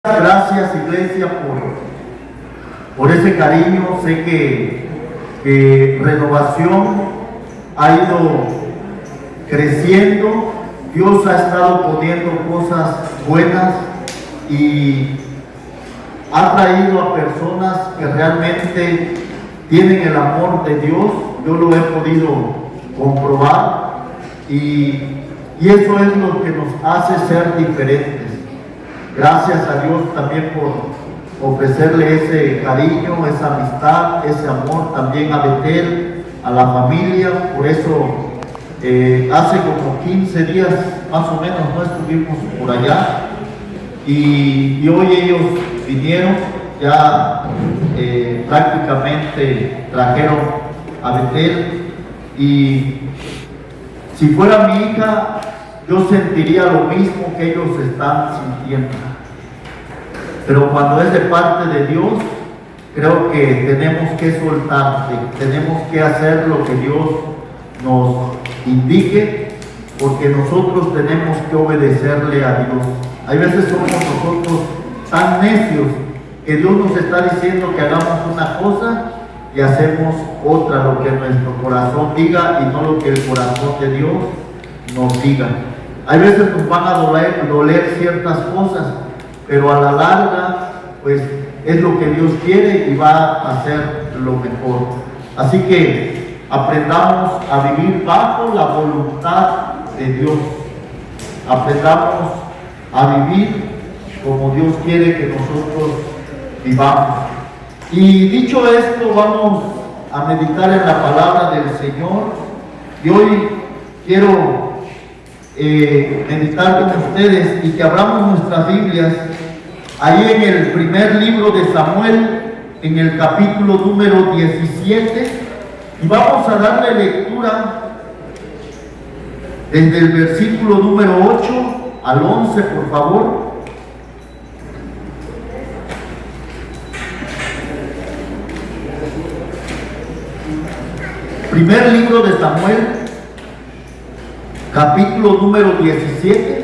Gracias, iglesia, por ese cariño. Sé que Renovación ha ido creciendo. Dios ha estado poniendo cosas buenas y ha traído a personas que realmente tienen el amor de Dios. Yo lo he podido comprobar y eso es lo que nos hace ser diferentes. Gracias a Dios también por ofrecerle ese cariño, esa amistad, ese amor también a Betel, a la familia. Por eso hace como 15 días más o menos no estuvimos por allá y hoy ellos vinieron, ya prácticamente trajeron a Betel, y si fuera mi hija yo sentiría lo mismo que ellos están sintiendo. Pero cuando es de parte de Dios, creo que tenemos que soltar, tenemos que hacer lo que Dios nos indique, porque nosotros tenemos que obedecerle a Dios. Hay veces somos nosotros tan necios que Dios nos está diciendo que hagamos una cosa y hacemos otra, lo que nuestro corazón diga y no lo que el corazón de Dios nos diga. Hay veces nos van a doler ciertas cosas, pero a la larga, pues es lo que Dios quiere y va a hacer lo mejor. Así que aprendamos a vivir bajo la voluntad de Dios. Aprendamos a vivir como Dios quiere que nosotros vivamos. Y dicho esto, vamos a meditar en la palabra del Señor. Y hoy quiero meditar con ustedes y que abramos nuestras Biblias ahí en el primer libro de Samuel, en el capítulo número 17, y vamos a darle lectura desde el versículo número 8 al 11, por favor. Primer libro de Samuel, capítulo número 17,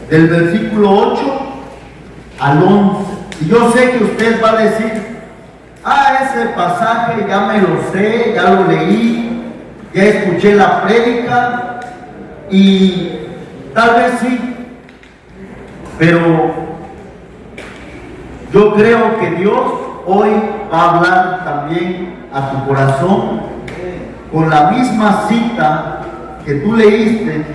del versículo 8 al 11. Y yo sé que usted va a decir: ese pasaje ya me lo sé, ya lo leí, ya escuché la prédica, y tal vez sí, pero yo creo que Dios hoy va a hablar también a tu corazón con la misma cita que tú leíste.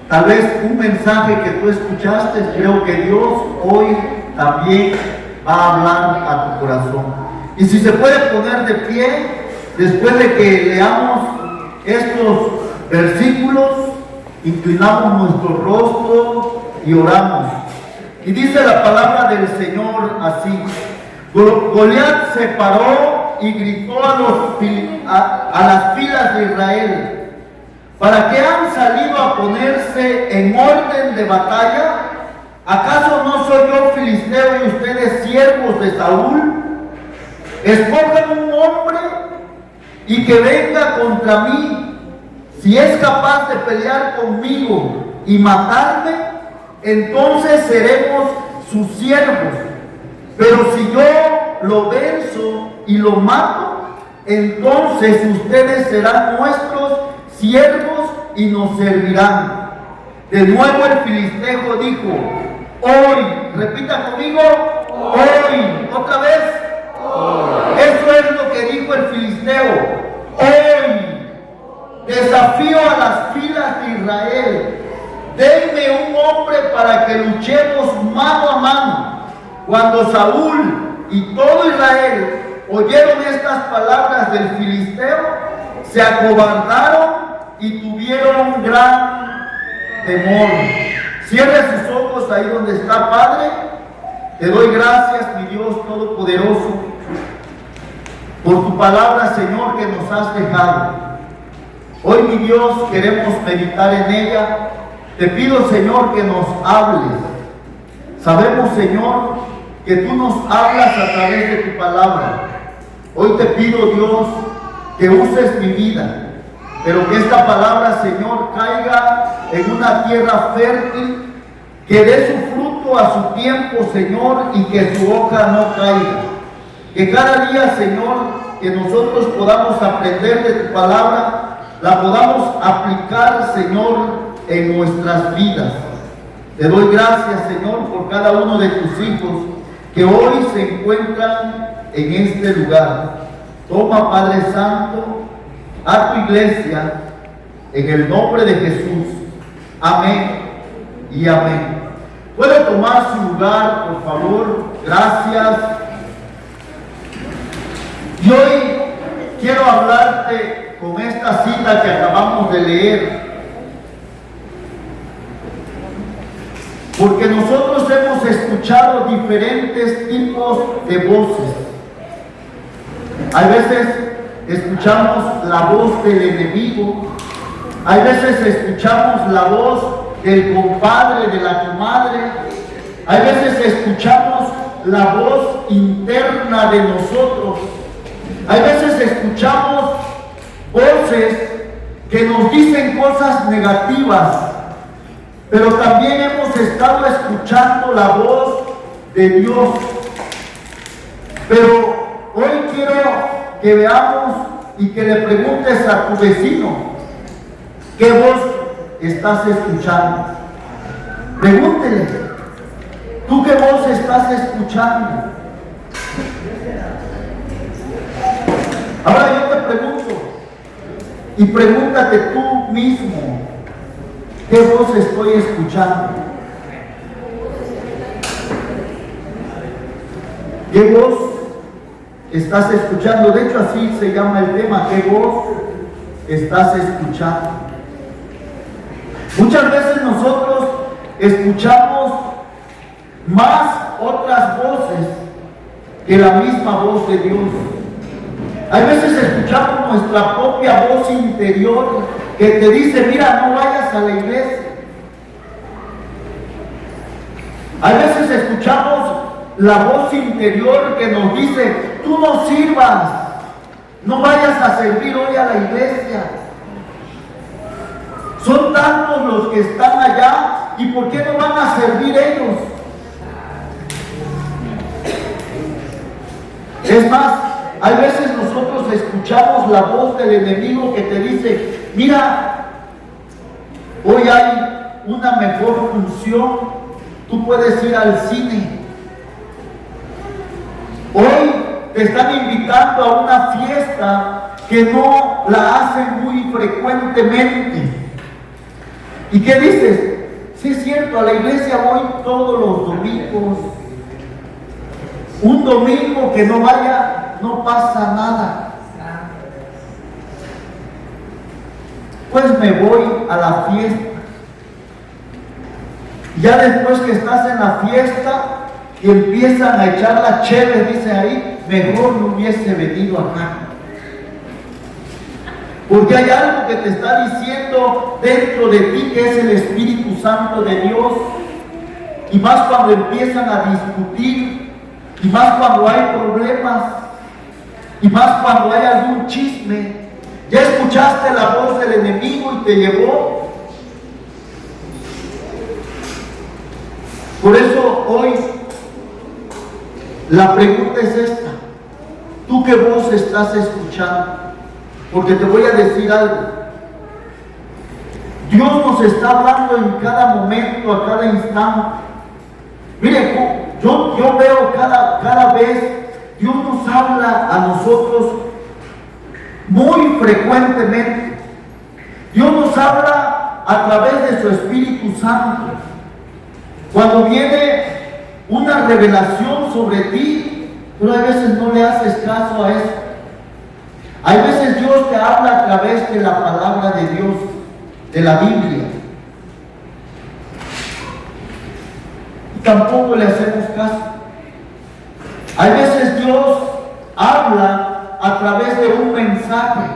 Tal vez un mensaje que tú escuchaste, creo que Dios hoy también va a hablar a tu corazón. Y si se puede poner de pie, después de que leamos estos versículos, inclinamos nuestro rostro y oramos. Y dice la palabra del Señor así: Goliat se paró y gritó a las filas de Israel: ¿para qué han salido a ponerse en orden de batalla? ¿Acaso no soy yo filisteo y ustedes siervos de Saúl? Escojan un hombre y que venga contra mí. Si es capaz de pelear conmigo y matarme, entonces seremos sus siervos. Pero si yo lo venzo y lo mato, entonces ustedes serán nuestros siervos y nos servirán. De nuevo el filisteo dijo: hoy, repita conmigo, hoy, otra vez, hoy. Eso es lo que dijo el filisteo: hoy desafío a las filas de Israel, denme un hombre para que luchemos mano a mano. Cuando Saúl y todo Israel oyeron estas palabras del filisteo, se acobardaron y tuvieron gran temor. Cierre sus ojos ahí donde está, Padre. Te doy gracias, mi Dios Todopoderoso, por tu palabra, Señor, que nos has dejado. Hoy, mi Dios, queremos meditar en ella. Te pido, Señor, que nos hables. Sabemos, Señor, que tú nos hablas a través de tu palabra. Hoy te pido, Dios, que uses mi vida, pero que esta palabra, Señor, caiga en una tierra fértil, que dé su fruto fruto a su tiempo, Señor, y que su hoja no caiga. Que cada día, Señor, que nosotros podamos aprender de tu palabra, la podamos aplicar, Señor, en nuestras vidas. Te doy gracias, Señor, por cada uno de tus hijos que hoy se encuentran en este lugar. Toma, Padre Santo, a tu iglesia, en el nombre de Jesús. Amén y amén. ¿Puede tomar su lugar, por favor? Gracias. Y hoy quiero hablarte con esta cita que acabamos de leer, porque nosotros hemos escuchado diferentes tipos de voces. Hay veces escuchamos la voz del enemigo, hay veces escuchamos la voz del compadre, de la comadre, hay veces escuchamos la voz interna de nosotros, hay veces escuchamos voces que nos dicen cosas negativas, pero también hemos estado escuchando la voz de Dios. Pero hoy quiero que veamos y que le preguntes a tu vecino, ¿qué voz estás escuchando? Pregúntele, ¿tú qué voz estás escuchando? Ahora yo te pregunto, y pregúntate tú mismo, ¿qué voz estoy escuchando? ¿Qué voz estás escuchando? De hecho, así se llama el tema, ¿qué voz estás escuchando? Muchas veces nosotros escuchamos más otras voces que la misma voz de Dios. Hay veces escuchamos nuestra propia voz interior que te dice, mira, no vayas a la iglesia. Hay veces escuchamos la voz interior que nos dice, tú no sirvas, no vayas a servir hoy a la iglesia. Son tantos los que están allá, ¿y por qué no van a servir ellos? Es más, hay veces nosotros escuchamos la voz del enemigo que te dice, mira, hoy hay una mejor función, tú puedes ir al cine. Hoy te están invitando a una fiesta que no la hacen muy frecuentemente. ¿Y qué dices? Sí, es cierto, a la iglesia voy todos los domingos. Un domingo que no vaya, no pasa nada. Pues me voy a la fiesta. Ya después que estás en la fiesta y empiezan a echar la cheve, dice ahí, mejor no hubiese venido acá. Porque hay algo que te está diciendo dentro de ti que es el Espíritu Santo de Dios. Y más cuando empiezan a discutir, y más cuando hay problemas, y más cuando hay algún chisme. Ya escuchaste la voz del enemigo y te llevó. Por eso hoy la pregunta es esta: ¿tú qué voz estás escuchando? Porque te voy a decir algo. Dios nos está hablando en cada momento, a cada instante. Miren, yo veo cada vez, Dios nos habla a nosotros muy frecuentemente. Dios nos habla a través de su Espíritu Santo. Cuando viene una revelación sobre ti, pero a veces no le haces caso a eso. Hay veces Dios te habla a través de la palabra de Dios, de la Biblia. Y tampoco le hacemos caso. Hay veces Dios habla a través de un mensaje.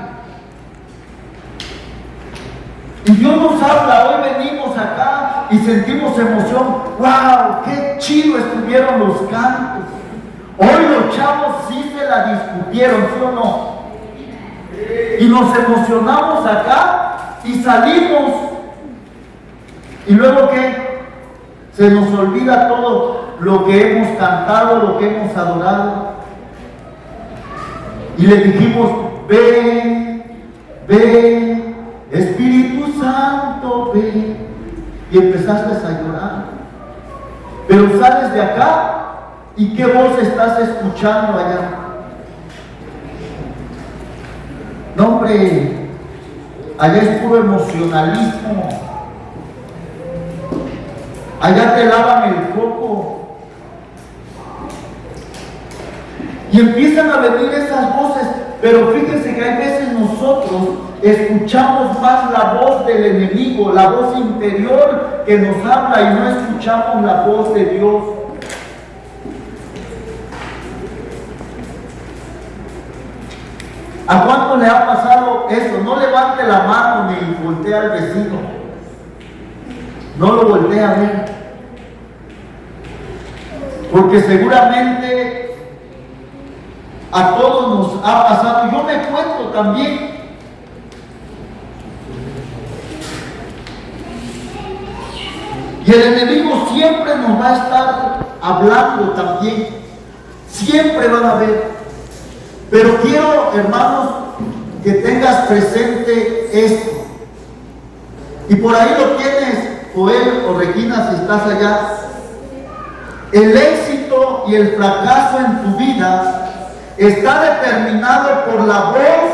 Y Dios nos habla, hoy venimos acá y sentimos emoción. ¡Wow! ¡Qué chido estuvieron los cantos! Hoy los chavos sí se la discutieron, ¿sí o no? Y nos emocionamos acá y salimos. ¿Y luego qué? Se nos olvida todo lo que hemos cantado, lo que hemos adorado. Y le dijimos, ven, ven, Espíritu Santo, ven. Y empezaste a llorar. Pero sales de acá y ¿qué voz estás escuchando allá? No, hombre, allá es puro emocionalismo. Allá te lavan el coco. Y empiezan a venir esas voces. Pero fíjense que hay veces nosotros escuchamos más la voz del enemigo, la voz interior que nos habla, y no escuchamos la voz de Dios. ¿A cuánto le ha pasado eso? No levante la mano ni voltee al vecino. No lo voltee a ver. Porque seguramente a todos nos ha pasado. Yo me cuento también. Y el enemigo siempre nos va a estar hablando también. Siempre van a ver. Pero quiero, hermanos, que tengas presente esto. Y por ahí lo tienes, Joel o Regina, si estás allá. El éxito y el fracaso en tu vida está determinado por la voz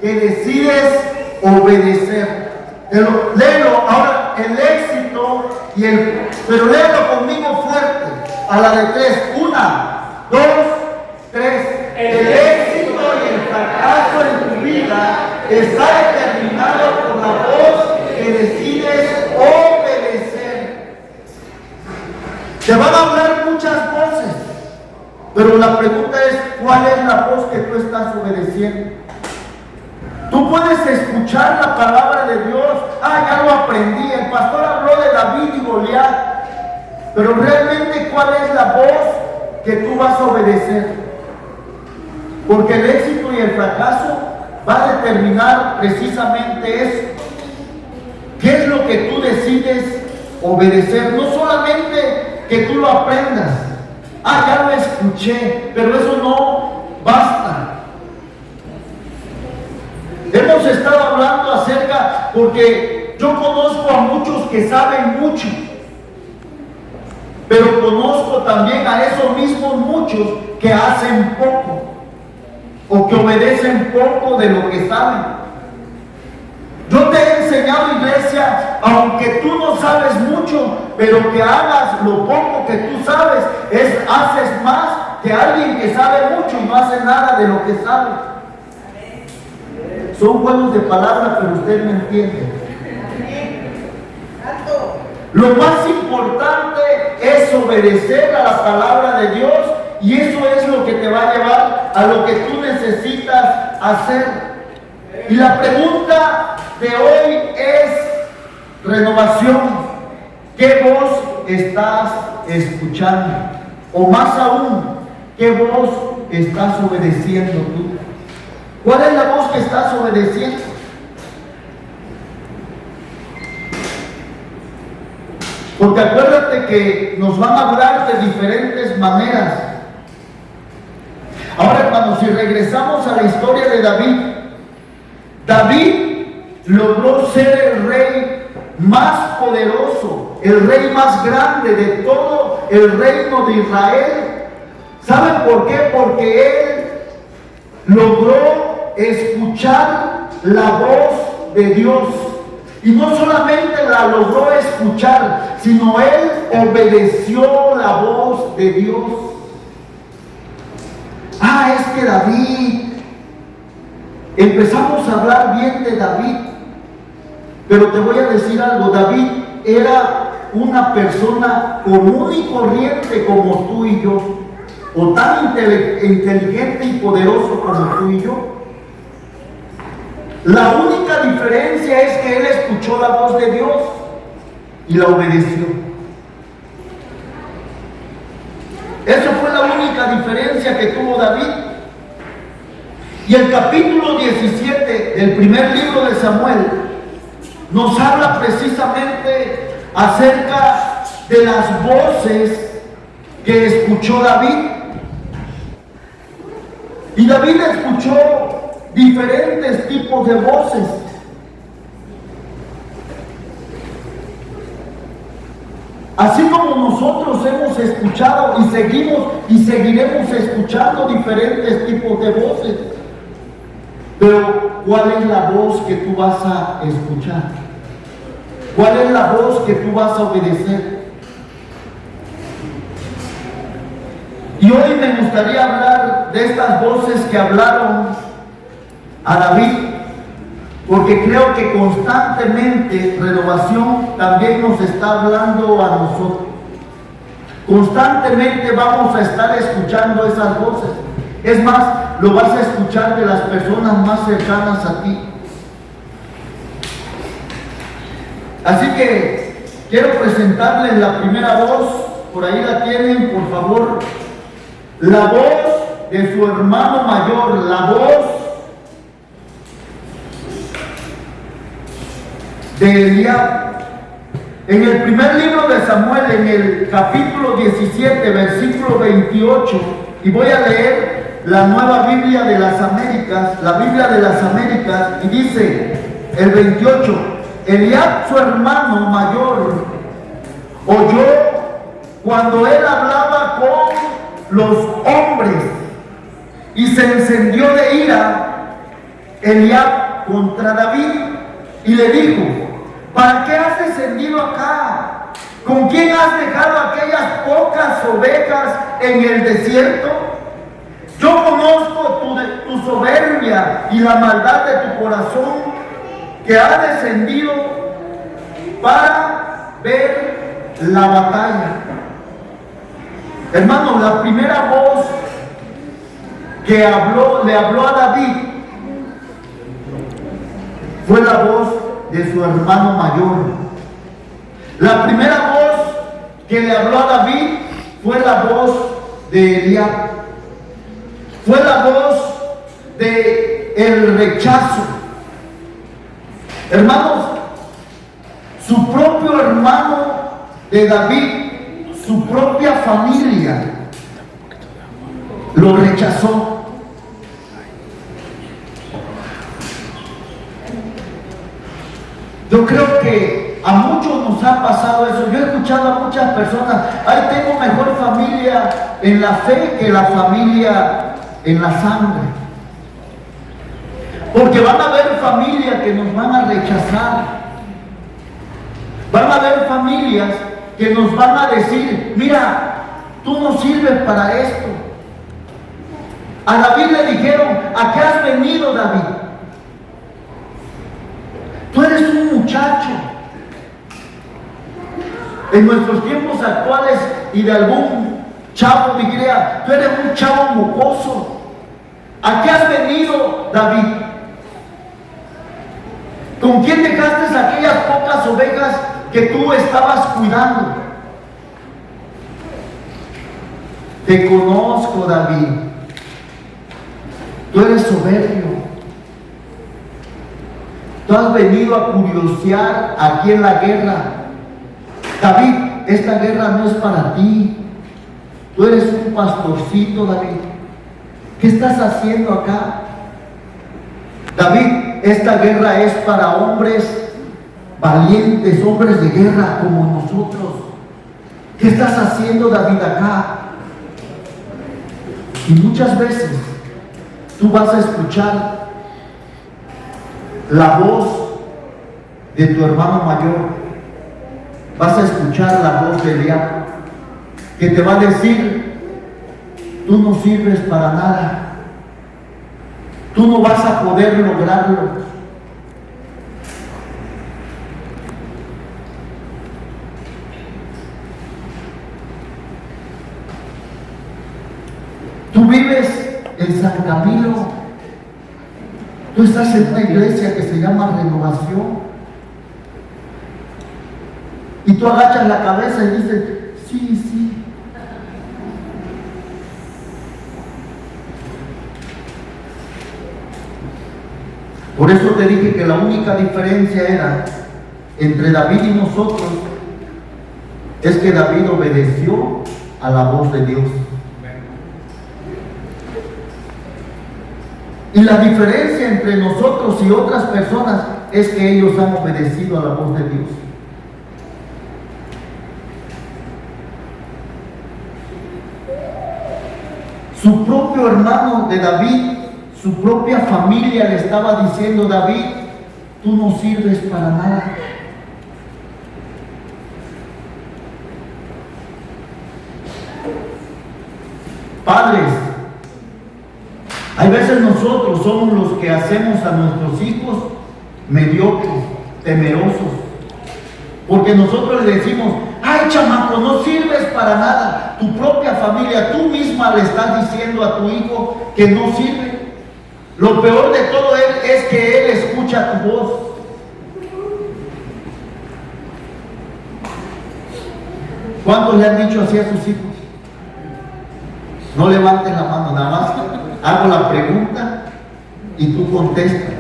que decides obedecer. Léelo ahora, el éxito y el... Pero léelo conmigo fuerte, a la de 3. 1, 2, 3. El éxito y el fracaso en tu vida está determinado por la voz que decides obedecer. Te van a hablar muchas voces, pero la pregunta es, ¿cuál es la voz que tú estás obedeciendo? Tú puedes escuchar la palabra de Dios. Ya lo aprendí, el pastor habló de David y Goliat, pero realmente, ¿cuál es la voz que tú vas a obedecer? Porque el éxito y el fracaso va a determinar precisamente eso. ¿Qué es lo que tú decides obedecer? No solamente que tú lo aprendas. Ya lo escuché, pero eso no basta. Hemos estado hablando acerca, porque yo conozco a muchos que saben mucho, pero conozco también a esos mismos muchos que hacen poco, o que obedecen poco de lo que saben. Yo te he enseñado, iglesia, aunque tú no sabes mucho, pero que hagas lo poco que tú sabes, haces más que alguien que sabe mucho y no hace nada de lo que sabe. Son juegos de palabras, pero usted me entiende. Lo más importante es obedecer a la palabra de Dios, y eso es lo que te va a llevar a lo que tú necesitas hacer. Y la pregunta de hoy es renovación. ¿Qué voz estás escuchando? O más aún, ¿qué voz estás obedeciendo tú? ¿Cuál es la voz que estás obedeciendo? Porque acuérdate que nos van a hablar de diferentes maneras. Ahora, hermanos, si regresamos a la historia de David, David logró ser el rey más poderoso, el rey más grande de todo el reino de Israel. ¿Saben por qué? Porque él logró escuchar la voz de Dios. Y no solamente la logró escuchar, sino él obedeció la voz de Dios. Es que David, empezamos a hablar bien de David, pero te voy a decir algo. David era una persona común y corriente como tú y yo, o tan inteligente y poderoso como tú y yo. La única diferencia es que él escuchó la voz de Dios y la obedeció. Esa fue la única diferencia que tuvo David. Y el capítulo 17 del primer libro de Samuel nos habla precisamente acerca de las voces que escuchó David. Y David escuchó diferentes tipos de voces. Así como nosotros hemos escuchado y seguimos y seguiremos escuchando diferentes tipos de voces. Pero ¿cuál es la voz que tú vas a escuchar? ¿Cuál es la voz que tú vas a obedecer? Y hoy me gustaría hablar de estas voces que hablaron a David, porque creo que constantemente Renovación también nos está hablando a nosotros. Constantemente vamos a estar escuchando esas voces. Es más, lo vas a escuchar de las personas más cercanas a ti. Así que quiero presentarles la primera voz. Por ahí la tienen, por favor. La voz de su hermano mayor, la voz de Eliab. En el primer libro de Samuel, en el capítulo 17, versículo 28, y voy a leer la Nueva Biblia de las Américas, la Biblia de las Américas, y dice el 28, Eliab, su hermano mayor, oyó cuando él hablaba con los hombres y se encendió de ira Eliab contra David y le dijo: ¿para qué has descendido acá? ¿Con quién has dejado aquellas pocas ovejas en el desierto? Yo conozco tu soberbia y la maldad de tu corazón, que ha descendido para ver la batalla. Hermano, la primera voz que le habló a David fue la voz de su hermano mayor. La primera voz que le habló a David fue la voz de Eliab. Fue la voz de el rechazo. Hermanos, su propio hermano de David, su propia familia, lo rechazó. Yo creo que a muchos nos ha pasado eso. Yo he escuchado a muchas personas: ay, tengo mejor familia en la fe que la familia en la sangre. Porque van a haber familias que nos van a rechazar. Van a haber familias que nos van a decir: mira, tú no sirves para esto. A David le dijeron: ¿a qué has venido, David? Tú eres un muchacho. En nuestros tiempos actuales y de algún chavo diría: tú eres un chavo mocoso. ¿A qué has venido, David? ¿Con quién dejaste aquellas pocas ovejas que tú estabas cuidando? Te conozco, David. Tú eres soberbio. Tú has venido a curiosear aquí en la guerra. David, esta guerra no es para ti. Tú eres un pastorcito, David. ¿Qué estás haciendo acá? David, esta guerra es para hombres valientes, hombres de guerra como nosotros. ¿Qué estás haciendo, David, acá? Y muchas veces tú vas a escuchar la voz de tu hermano mayor. Vas a escuchar la voz de Eliab, que te va a decir: tú no sirves para nada. Tú no vas a poder lograrlo. Tú vives en San Camilo. Tú estás en una iglesia que se llama Renovación. Y tú agachas la cabeza y dices: sí, sí. Por eso te dije que la única diferencia era entre David y nosotros es que David obedeció a la voz de Dios. Y la diferencia entre nosotros y otras personas es que ellos han obedecido a la voz de Dios. Su propio hermano de David, su propia familia le estaba diciendo: David, tú no sirves para nada. Padres, hay veces nosotros somos los que hacemos a nuestros hijos mediocres, temerosos, porque nosotros le decimos: ay, chamaco, no sirves para nada. Tu propia familia, tú misma le estás diciendo a tu hijo que no sirve. Lo peor de todo es que él escucha tu voz. ¿Cuántos le han dicho así a sus hijos? No levanten la mano, nada más hago la pregunta y tú contestas.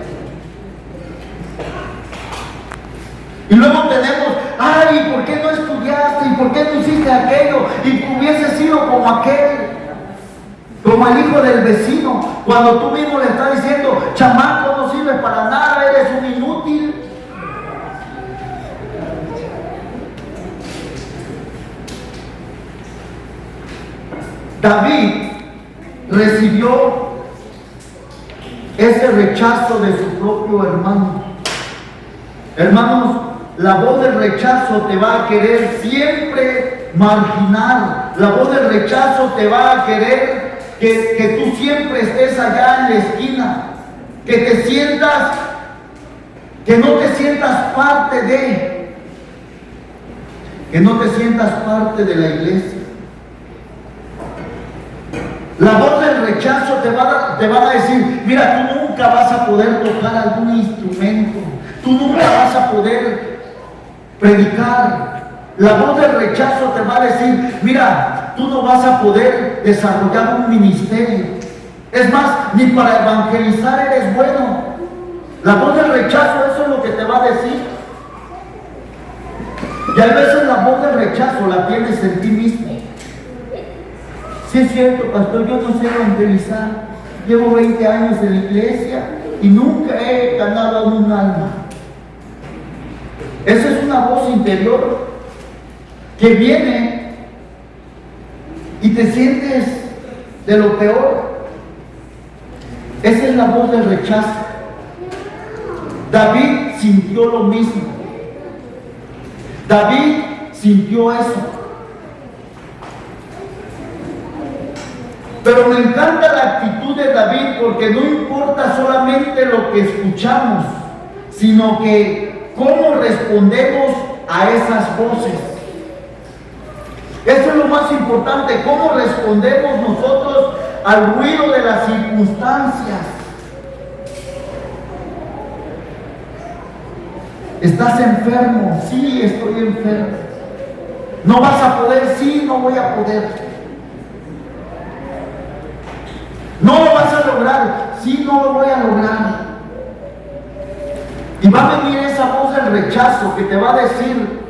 Y luego tenemos: ay, ¿por qué no estudiaste? ¿Y por qué no hiciste aquello? Y hubiese sido como aquel, como el hijo del vecino, cuando tú mismo le estás diciendo: chamaco, no sirves para nada, eres un inútil. David recibió ese rechazo de su propio hermano. Hermanos, la voz del rechazo te va a querer siempre marginar. La voz del rechazo te va a querer que tú siempre estés allá en la esquina, que te sientas, que no te sientas parte de, que no te sientas parte de la iglesia. La voz del rechazo te va a decir: mira, tú nunca vas a poder tocar algún instrumento, tú nunca vas a poder predicar. La voz del rechazo te va a decir: mira, tú no vas a poder desarrollar un ministerio. Es más, ni para evangelizar eres bueno. La voz del rechazo, eso es lo que te va a decir. Y a veces la voz del rechazo la tienes en ti mismo. Sí es cierto, pastor, yo no sé evangelizar. Llevo 20 años en la iglesia y nunca he ganado un alma. Esa es una voz interior que viene y te sientes de lo peor. Esa es la voz del rechazo. David sintió lo mismo. David sintió eso. Pero me encanta la actitud de David, porque no importa solamente lo que escuchamos, sino que cómo respondemos a esas voces. Eso es lo más importante, cómo respondemos nosotros al ruido de las circunstancias. ¿Estás enfermo? Sí, estoy enfermo. ¿No vas a poder? Sí, no voy a poder. ¿No lo vas a lograr? Sí, no lo voy a lograr. Y va a venir esa voz del rechazo que te va a decir: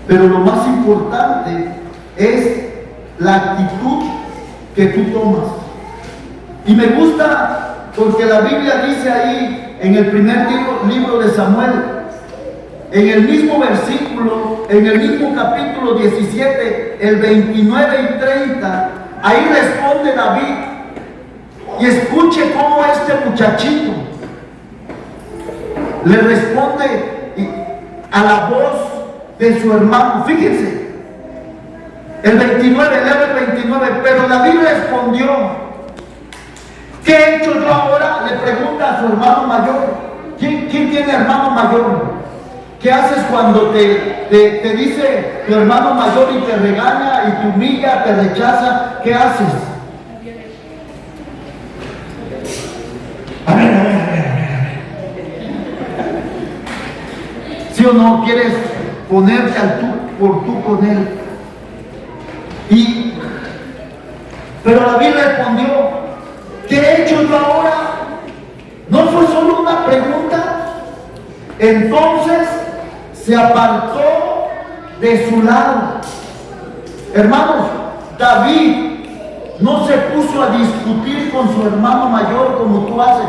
pero lo más importante es la actitud que tú tomas. Y me gusta porque la Biblia dice ahí en el primer libro de Samuel, en el mismo versículo, en el mismo capítulo 17, el 29 y 30, ahí responde David. Y escuche cómo este muchachito le responde a la voz de su hermano. Fíjense, el 29, leo el 29. Pero David respondió: ¿qué he hecho yo ahora? Le pregunta a su hermano mayor. ¿Quién tiene hermano mayor? ¿Qué haces cuando te dice tu hermano mayor y te regaña y te humilla, te rechaza? ¿Qué haces? A ver. ¿Sí o no? ¿Quieres ponerte al tú por tú con él? Pero David respondió: ¿qué he hecho yo ahora? No fue solo una pregunta. Entonces se apartó de su lado. Hermanos, David no se puso a discutir con su hermano mayor como tú haces.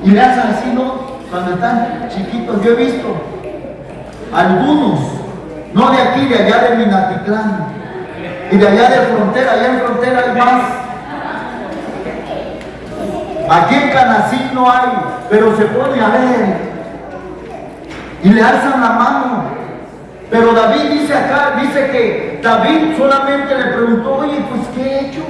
Y le hacen así, ¿no? Cuando están chiquitos. Yo he visto algunos, no de aquí, de allá de Minatitlán y de allá de frontera. Allá en frontera hay más. Aquí en Canacín no hay, pero se pone a ver y le alzan la mano. Pero David dice acá, dice que David solamente le preguntó, oye, pues ¿qué he hecho?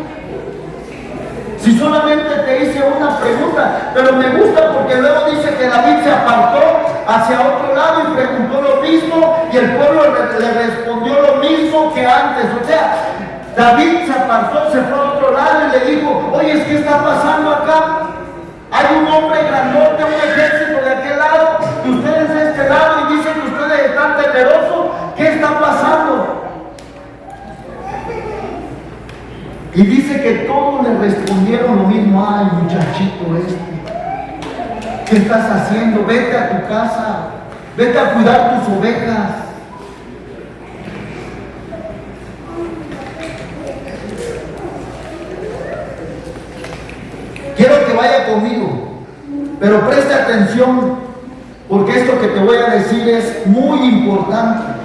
Si solamente te hice una pregunta. Pero me gusta porque luego dice que David se apartó hacia otro lado y preguntó lo mismo, y el pueblo le respondió lo mismo que antes. O sea, David se apartó, se fue a otro lado y le dijo, oye, ¿qué está pasando acá? Hay un hombre grandote, un ejército de aquel lado y ustedes de este lado, y dicen que ustedes están temerosos. ¿Qué está pasando? Y dice que todos le respondieron lo mismo. Ay, muchachito ¿qué estás haciendo? Vete a tu casa, vete a cuidar tus ovejas. Quiero que vaya conmigo, pero preste atención, porque esto que te voy a decir es muy importante.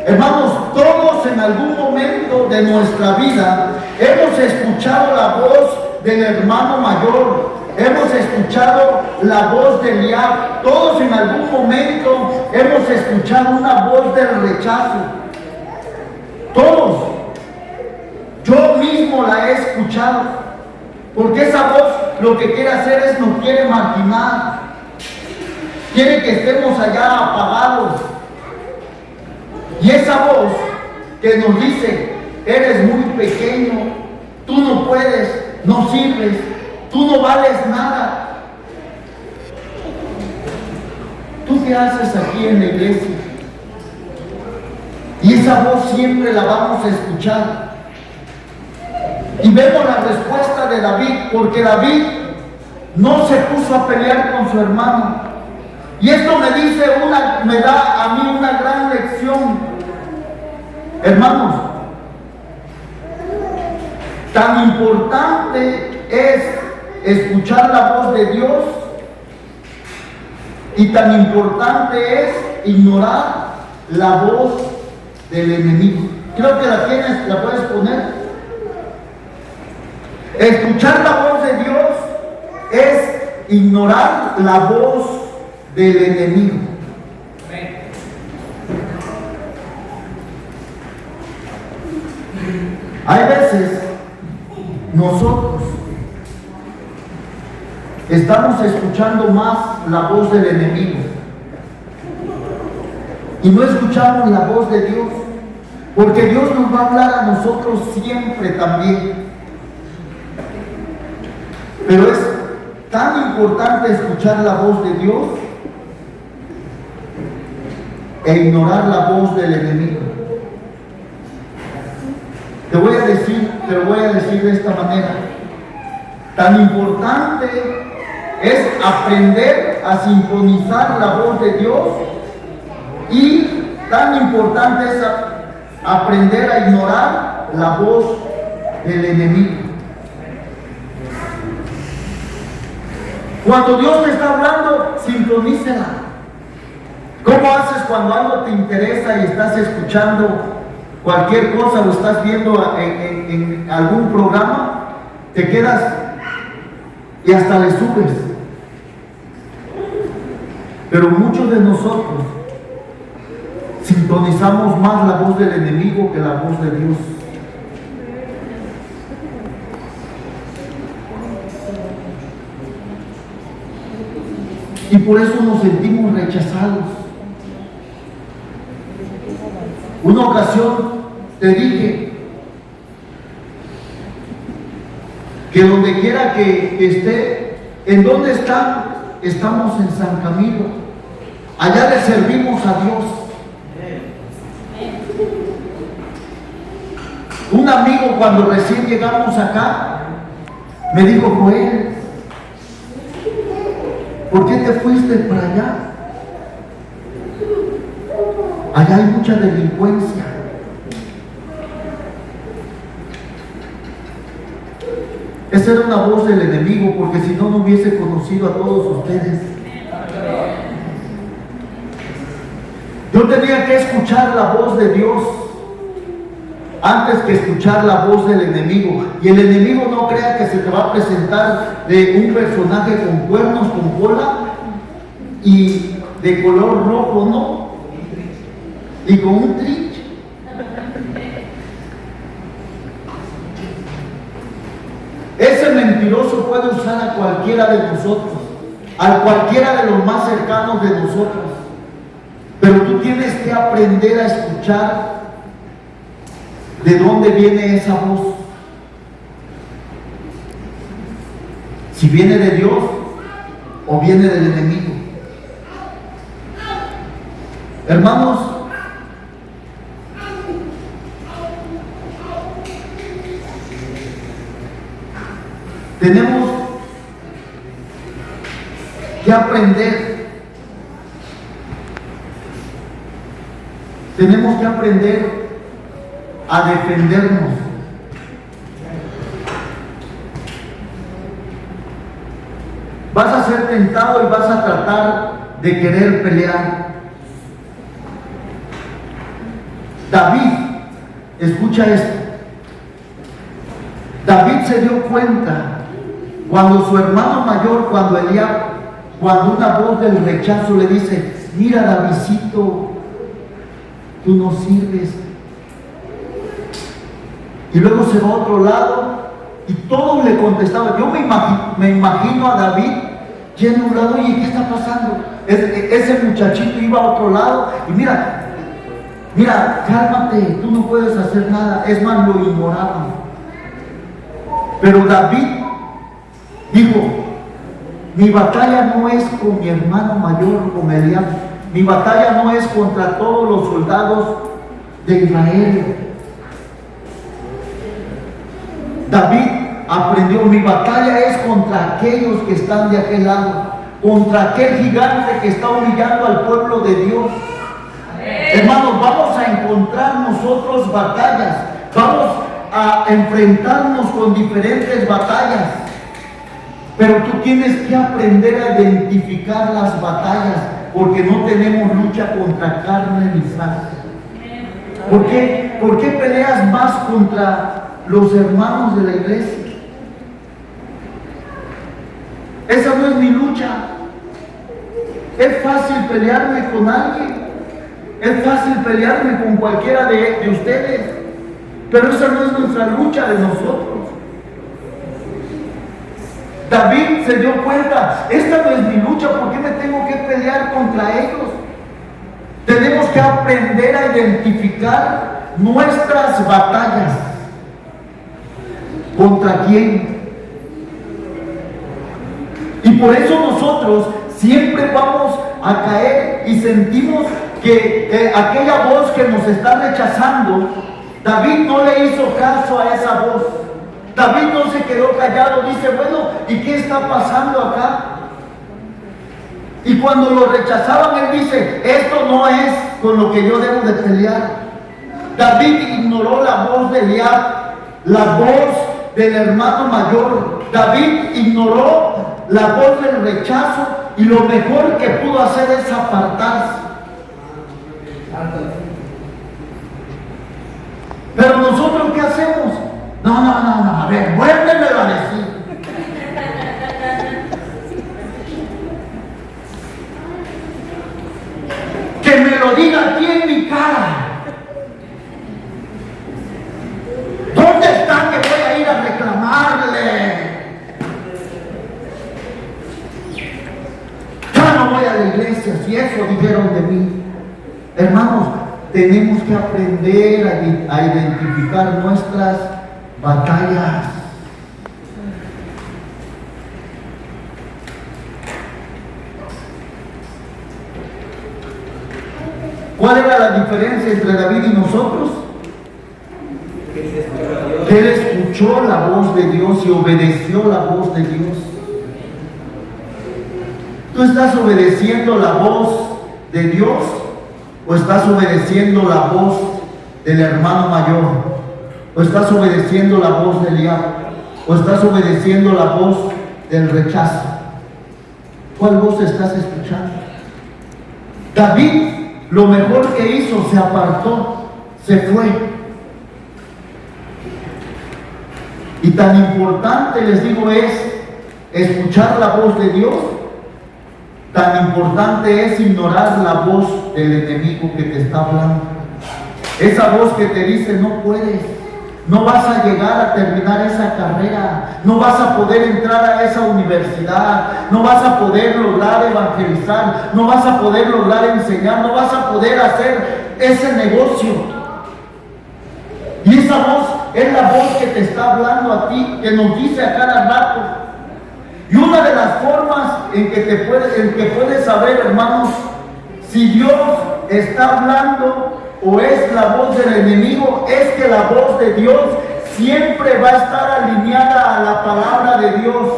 Hermanos, todos en algún momento de nuestra vida hemos escuchado la voz del hermano mayor, hemos escuchado la voz de Eliab. Todos en algún momento hemos escuchado una voz del rechazo. Todos. Yo mismo la he escuchado, porque esa voz lo que quiere hacer es nos quiere marginar, quiere que estemos allá apagados. Y esa voz que nos dice, eres muy pequeño, tú no puedes, no sirves, tú no vales nada. ¿Tú qué haces aquí en la iglesia? Y esa voz siempre la vamos a escuchar. Y vemos la respuesta de David, porque David no se puso a pelear con su hermano. Y esto me da a mí una gran lección. Hermanos, tan importante es escuchar la voz de Dios y tan importante es ignorar la voz del enemigo. Creo que la tienes, la puedes poner. Escuchar la voz de Dios es ignorar la voz del enemigo. Hay veces nosotros estamos escuchando más la voz del enemigo y no escuchamos la voz de Dios, porque Dios nos va a hablar a nosotros siempre también. Pero es tan importante escuchar la voz de Dios e ignorar la voz del enemigo. Te lo voy a decir de esta manera. Tan importante es aprender a sintonizar la voz de Dios, y tan importante es aprender a ignorar la voz del enemigo. Cuando Dios te está hablando, sintonícela. ¿Cómo haces cuando algo te interesa y estás escuchando cualquier cosa o estás viendo en algún programa? Te quedas y hasta le subes. Pero muchos de nosotros sintonizamos más la voz del enemigo que la voz de Dios. Y por eso nos sentimos rechazados. Una ocasión te dije que donde quiera que esté, ¿en dónde están? Estamos en San Camilo. Allá le servimos a Dios. Un amigo, cuando recién llegamos acá, me dijo, ¿Por qué te fuiste para allá? Allá hay mucha delincuencia. Esa era una voz del enemigo, porque si no, no hubiese conocido a todos ustedes. Yo tenía que escuchar la voz de Dios antes que escuchar la voz del enemigo. Y el enemigo no crea que se te va a presentar de un personaje con cuernos, con cola y de color rojo, no, y con un trinche. Ese mentiroso puede usar a cualquiera de nosotros, a cualquiera de los más cercanos de nosotros. Pero tú tienes que aprender a escuchar de dónde viene esa voz. Si viene de Dios o viene del enemigo. Hermanos, tenemos que aprender. Tenemos que aprender a defendernos. Vas a ser tentado y vas a tratar de querer pelear. David, escucha esto. David se dio cuenta cuando su hermano mayor, cuando una voz del rechazo le dice: mira, Davidcito, tú no sirves. Y luego se va a otro lado y todos le contestaban. Yo me imagino a David yendo a un lado: oye, ¿qué está pasando? Ese muchachito iba a otro lado y mira, cálmate, tú no puedes hacer nada. Es más, lo ignoraban. Pero David dijo: mi batalla no es con mi hermano mayor, con Eliab. Mi batalla no es contra todos los soldados de Israel. David aprendió: mi batalla es contra aquellos que están de aquel lado, contra aquel gigante que está humillando al pueblo de Dios. Hermanos, vamos a encontrar nosotros batallas, vamos a enfrentarnos con diferentes batallas, pero tú tienes que aprender a identificar las batallas, porque no tenemos lucha contra carne ni sangre. ¿Por qué peleas más contra los hermanos de la iglesia? Esa no es mi lucha. Es fácil pelearme con alguien, es fácil pelearme con cualquiera de ustedes, pero esa no es nuestra lucha de nosotros. David se dio cuenta: esta no es mi lucha, ¿por qué me tengo que pelear contra ellos? Tenemos que aprender a identificar nuestras batallas. ¿Contra quién? Y por eso nosotros siempre vamos a caer y sentimos que aquella voz que nos está rechazando, David no le hizo caso a esa voz. David no se quedó callado, dice: bueno, ¿y qué está pasando acá? Y cuando lo rechazaban, él dice: esto no es con lo que yo debo de pelear. David ignoró la voz de Eliab, la voz del hermano mayor. David ignoró la voz del rechazo y lo mejor que pudo hacer es apartarse. Pero nosotros, ¿qué hacemos? No, a ver, vuélvemelo a decir. Que me lo diga aquí en mi cara. ¿Dónde está que voy a ir a reclamarle? Ya no voy a la iglesia, si eso dijeron de mí. Hermanos, tenemos que aprender a identificar nuestras batallas. ¿Cuál era la diferencia entre David y nosotros? Que él escuchó la voz de Dios y obedeció la voz de Dios. ¿Tú estás obedeciendo la voz de Dios o estás obedeciendo la voz del hermano mayor? ¿O estás obedeciendo la voz del diablo? ¿O estás obedeciendo la voz del rechazo? ¿Cuál voz estás escuchando? David, lo mejor que hizo, se apartó, se fue. Y tan importante, les digo, es escuchar la voz de Dios. Tan importante es ignorar la voz del enemigo que te está hablando. Esa voz que te dice: no puedes, no vas a llegar a terminar esa carrera, no vas a poder entrar a esa universidad, no vas a poder lograr evangelizar, no vas a poder lograr enseñar, no vas a poder hacer ese negocio. Y esa voz es la voz que te está hablando a ti, que nos dice a cada rato. Y una de las formas en que puedes saber, hermanos, si Dios está hablando o es la voz del enemigo, es que la voz de Dios siempre va a estar alineada a la palabra de Dios.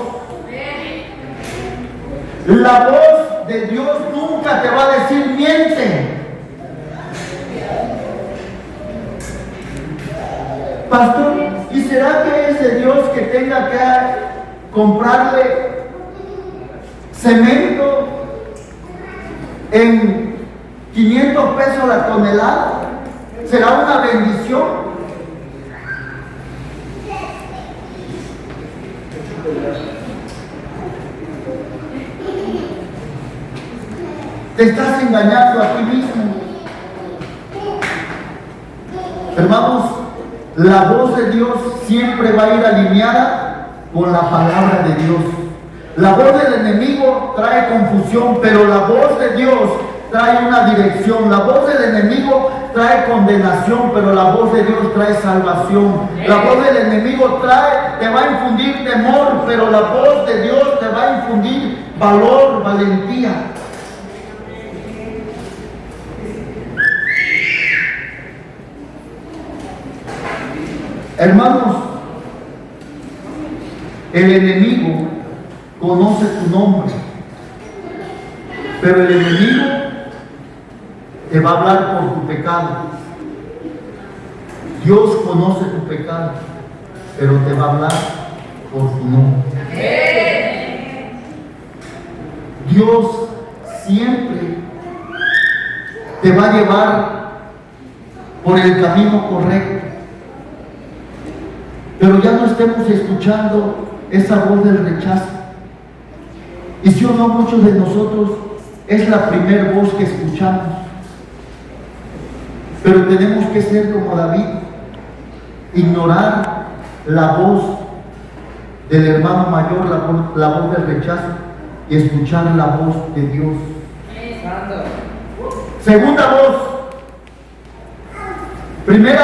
La voz de Dios nunca te va a decir miente. Pastor, ¿y será que es de Dios que tenga que comprarle cemento en 500 pesos la tonelada? ¿Será una bendición? Te estás engañando a ti mismo. Hermanos, la voz de Dios siempre va a ir alineada con la palabra de Dios. La voz del enemigo trae confusión, pero la voz de Dios trae una dirección. La voz del enemigo trae condenación, pero la voz de Dios trae salvación. La voz del enemigo te va a infundir temor, pero la voz de Dios te va a infundir valor, valentía. Hermanos, el enemigo conoce tu nombre, pero el enemigo te va a hablar por tu pecado. Dios conoce tu pecado, pero te va a hablar por tu nombre. Dios siempre te va a llevar por el camino correcto. Pero ya no estemos escuchando esa voz del rechazo. Y si o no, muchos de nosotros es la primera voz que escuchamos. Pero tenemos que ser como David, ignorar la voz del hermano mayor, la voz del rechazo, y escuchar la voz de Dios. Segunda voz. Primer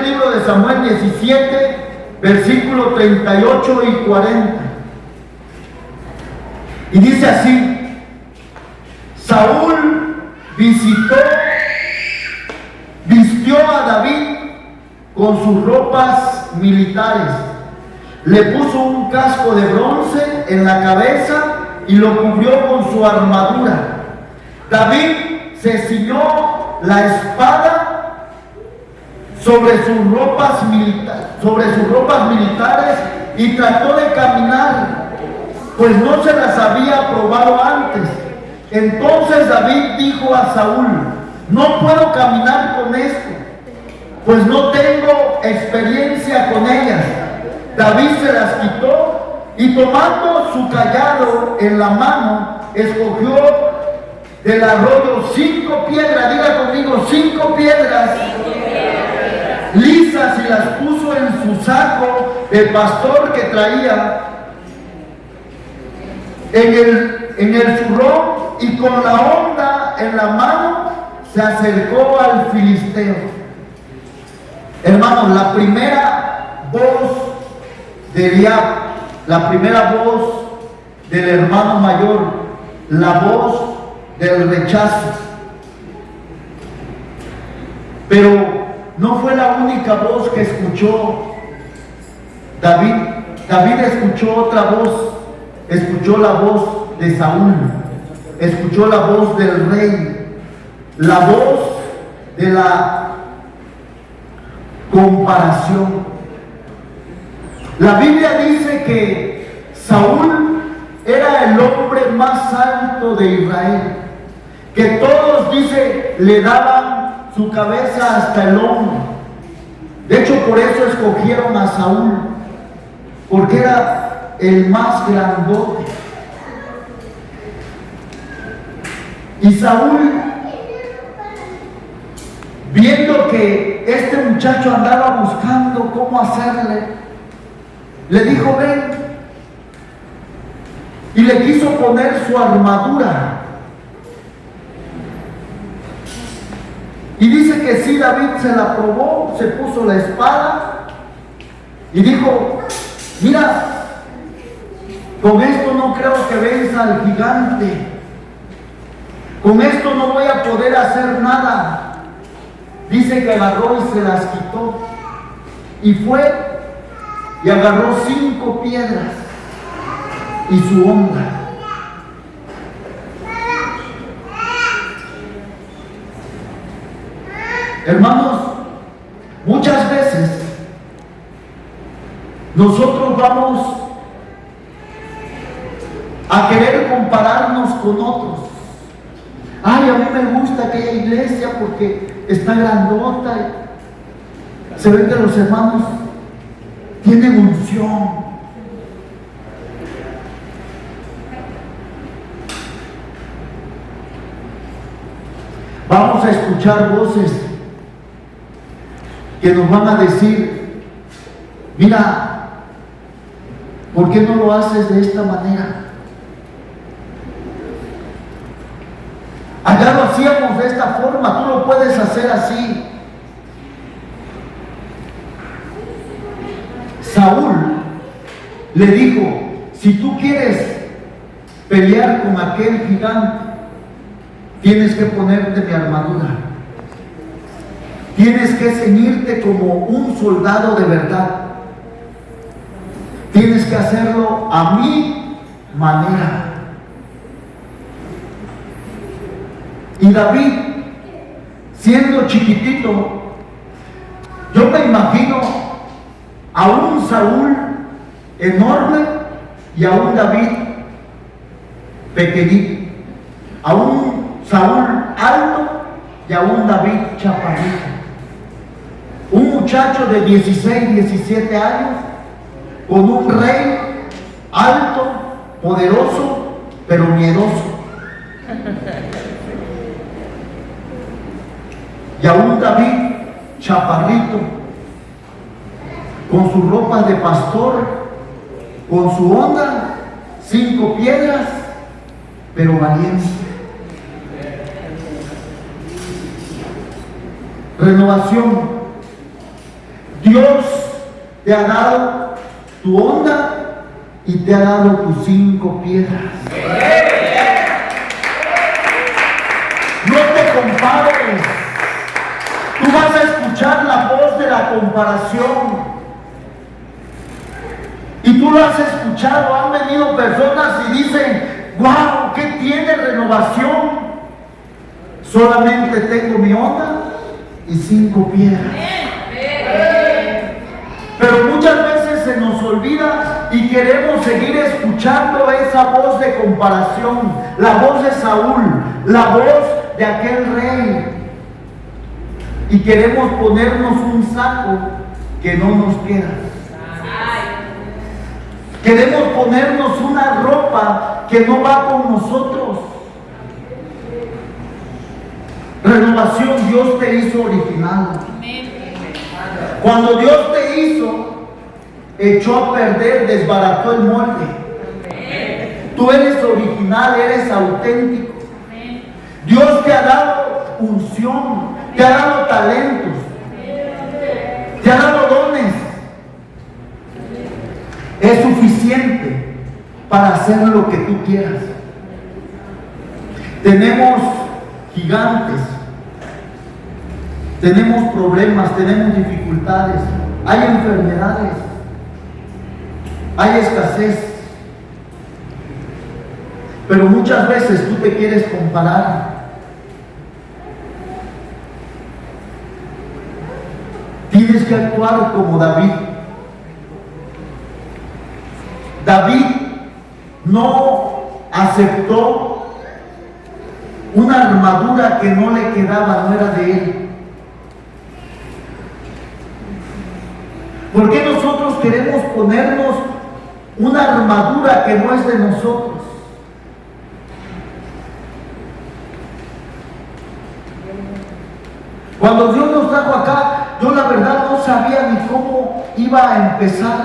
libro de Samuel 17, versículos 38 y 40. Y dice así: Saúl vistió a David con sus ropas militares, le puso un casco de bronce en la cabeza y lo cubrió con su armadura. David se ciñó la espada sobre sus ropas militares y trató de caminar, pues no se las había probado antes. Entonces David dijo a Saúl: no puedo caminar con esto, pues no tengo experiencia con ellas. David se las quitó y, tomando su cayado en la mano, escogió del arroyo 5 piedras, diga conmigo, 5 piedras lisas, y las puso en su saco de pastor que traía en el zurrón, y con la honda en la mano se acercó al filisteo. Hermanos, la primera voz de Eliab, la primera voz del hermano mayor, la voz del rechazo. Pero no fue la única voz que escuchó David. David escuchó otra voz, escuchó la voz de Saúl, escuchó la voz del rey, la voz de la comparación. La Biblia dice que Saúl era el hombre más alto de Israel, que todos, dice, le daban su cabeza hasta el hombro. De hecho, por eso escogieron a Saúl, porque era el más grandote. Y Saúl, viendo que este muchacho andaba buscando cómo hacerle, le dijo: ven. Y le quiso poner su armadura. Y dice que sí, David se la probó, se puso la espada y dijo: mira, con esto no creo que venza al gigante, con esto no voy a poder hacer nada. Dice que agarró y se las quitó, y fue y agarró 5 piedras y su honra. Hermanos, muchas veces nosotros vamos a querer compararnos con otros. Ay, a mí me gusta aquella iglesia porque está grandota. Se ve que los hermanos tienen unción. Vamos a escuchar voces que nos van a decir: mira, ¿por qué no lo haces de esta manera? Allá lo hacíamos de esta forma, tú lo puedes hacer así. Saúl le dijo: si tú quieres pelear con aquel gigante, tienes que ponerte mi armadura. Tienes que ceñirte como un soldado de verdad. Tienes que hacerlo a mi manera. Y David, siendo chiquitito, yo me imagino a un Saúl enorme y a un David pequeñito, a un Saúl alto y a un David chaparrito. Un muchacho de 16, 17 años con un rey alto, poderoso, pero miedoso. Y a un David chaparrito, con sus ropas de pastor, con su onda, 5 piedras, pero valiente. Renovación. Dios te ha dado tu onda y te ha dado tus 5 piedras. No te compares. Tú vas a escuchar la voz de la comparación. Y tú lo has escuchado. Han venido personas y dicen: wow, ¿qué tiene Renovación? Solamente tengo mi onda y 5 piedras. Pero muchas veces se nos olvida y queremos seguir escuchando esa voz de comparación, la voz de Saúl, la voz de aquel rey, y queremos ponernos un saco que no nos queda. Queremos ponernos una ropa que no va con nosotros. Renovación, Dios te hizo original. Cuando Dios te hizo, echó a perder, desbarató el molde. Tú eres original, eres auténtico. Dios te ha dado unción, te ha dado talentos, te ha dado dones. Es suficiente para hacer lo que tú quieras. Tenemos gigantes, tenemos problemas, tenemos dificultades, hay enfermedades, hay escasez. Pero muchas veces tú te quieres comparar. Tienes que actuar como David. David no aceptó una armadura que no le quedaba, no era de él. ¿Por qué nosotros queremos ponernos una armadura que no es de nosotros? Cuando Dios nos trajo acá, yo la verdad no sabía ni cómo iba a empezar.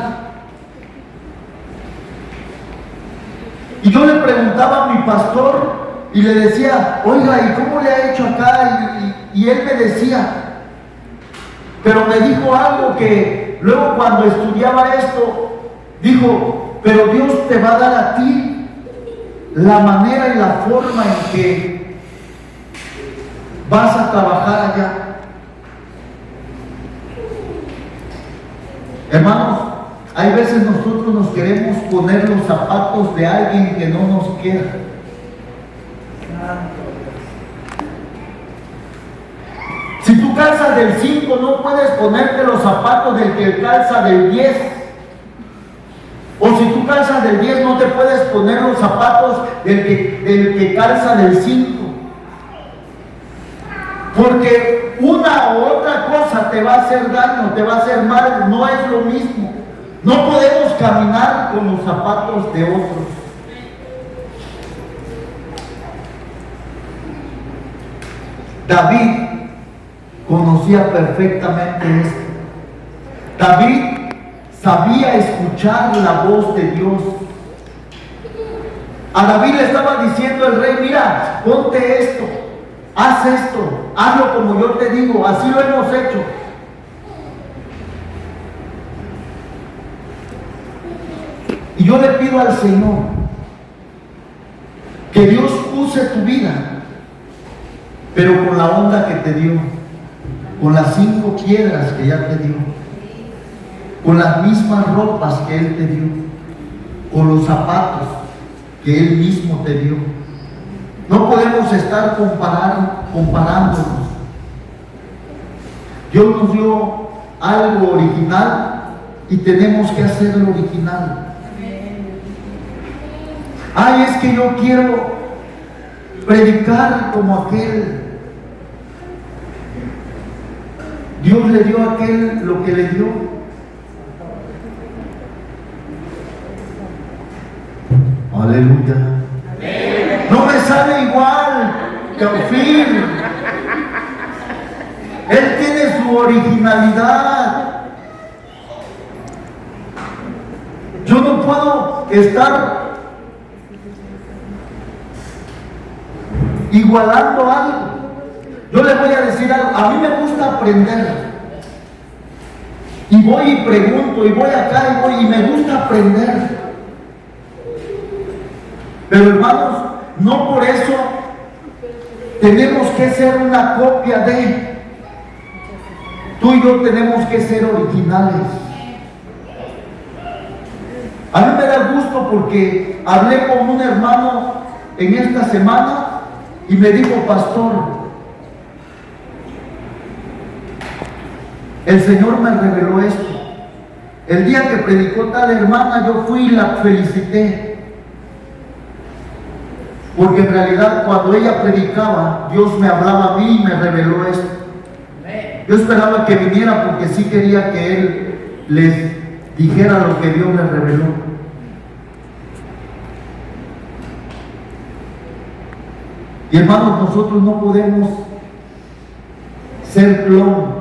Y yo le preguntaba a mi pastor y le decía, oiga, ¿y cómo le ha hecho acá? Y él me decía, pero me dijo algo que luego cuando estudiaba esto, dijo, pero Dios te va a dar a ti la manera y la forma en que vas a trabajar allá. Hermanos, hay veces nosotros nos queremos poner los zapatos de alguien que no nos quiera. Si tú calzas del 5, no puedes ponerte los zapatos del que calza del 10. O si tú calzas del 10, no te puedes poner los zapatos del que calza del 5. Porque una u otra cosa te va a hacer daño, te va a hacer mal, no es lo mismo. No podemos caminar con los zapatos de otros. David conocía perfectamente esto. David sabía escuchar la voz de Dios. A David le estaba diciendo el rey, mira, ponte esto, haz esto, hazlo como yo te digo, así lo hemos hecho. Y yo le pido al Señor que Dios use tu vida, pero con la onda que te dio, con las 5 piedras que ya te dio, con las mismas ropas que Él te dio, con los zapatos que Él mismo te dio. No podemos estar comparándonos. Dios nos dio algo original y tenemos que hacerlo original. Ay, es que yo quiero predicar como aquel. Dios le dio a aquel lo que le dio. Aleluya. No me sale igual que Ofir. Él tiene su originalidad. Yo no puedo estar igualando algo. Yo les voy a decir algo. A mí me gusta aprender. Y voy y pregunto, y voy acá y voy, y me gusta aprender. Pero hermanos, no por eso tenemos que ser una copia de. Tú y yo tenemos que ser originales. A mí me da gusto porque hablé con un hermano en esta semana y me dijo, pastor, el Señor me reveló esto. El día que predicó tal hermana, yo fui y la felicité. Porque en realidad cuando ella predicaba, Dios me hablaba a mí y me reveló esto. Yo esperaba que viniera porque sí quería que Él les dijera lo que Dios les reveló. Y hermanos, nosotros no podemos ser clon,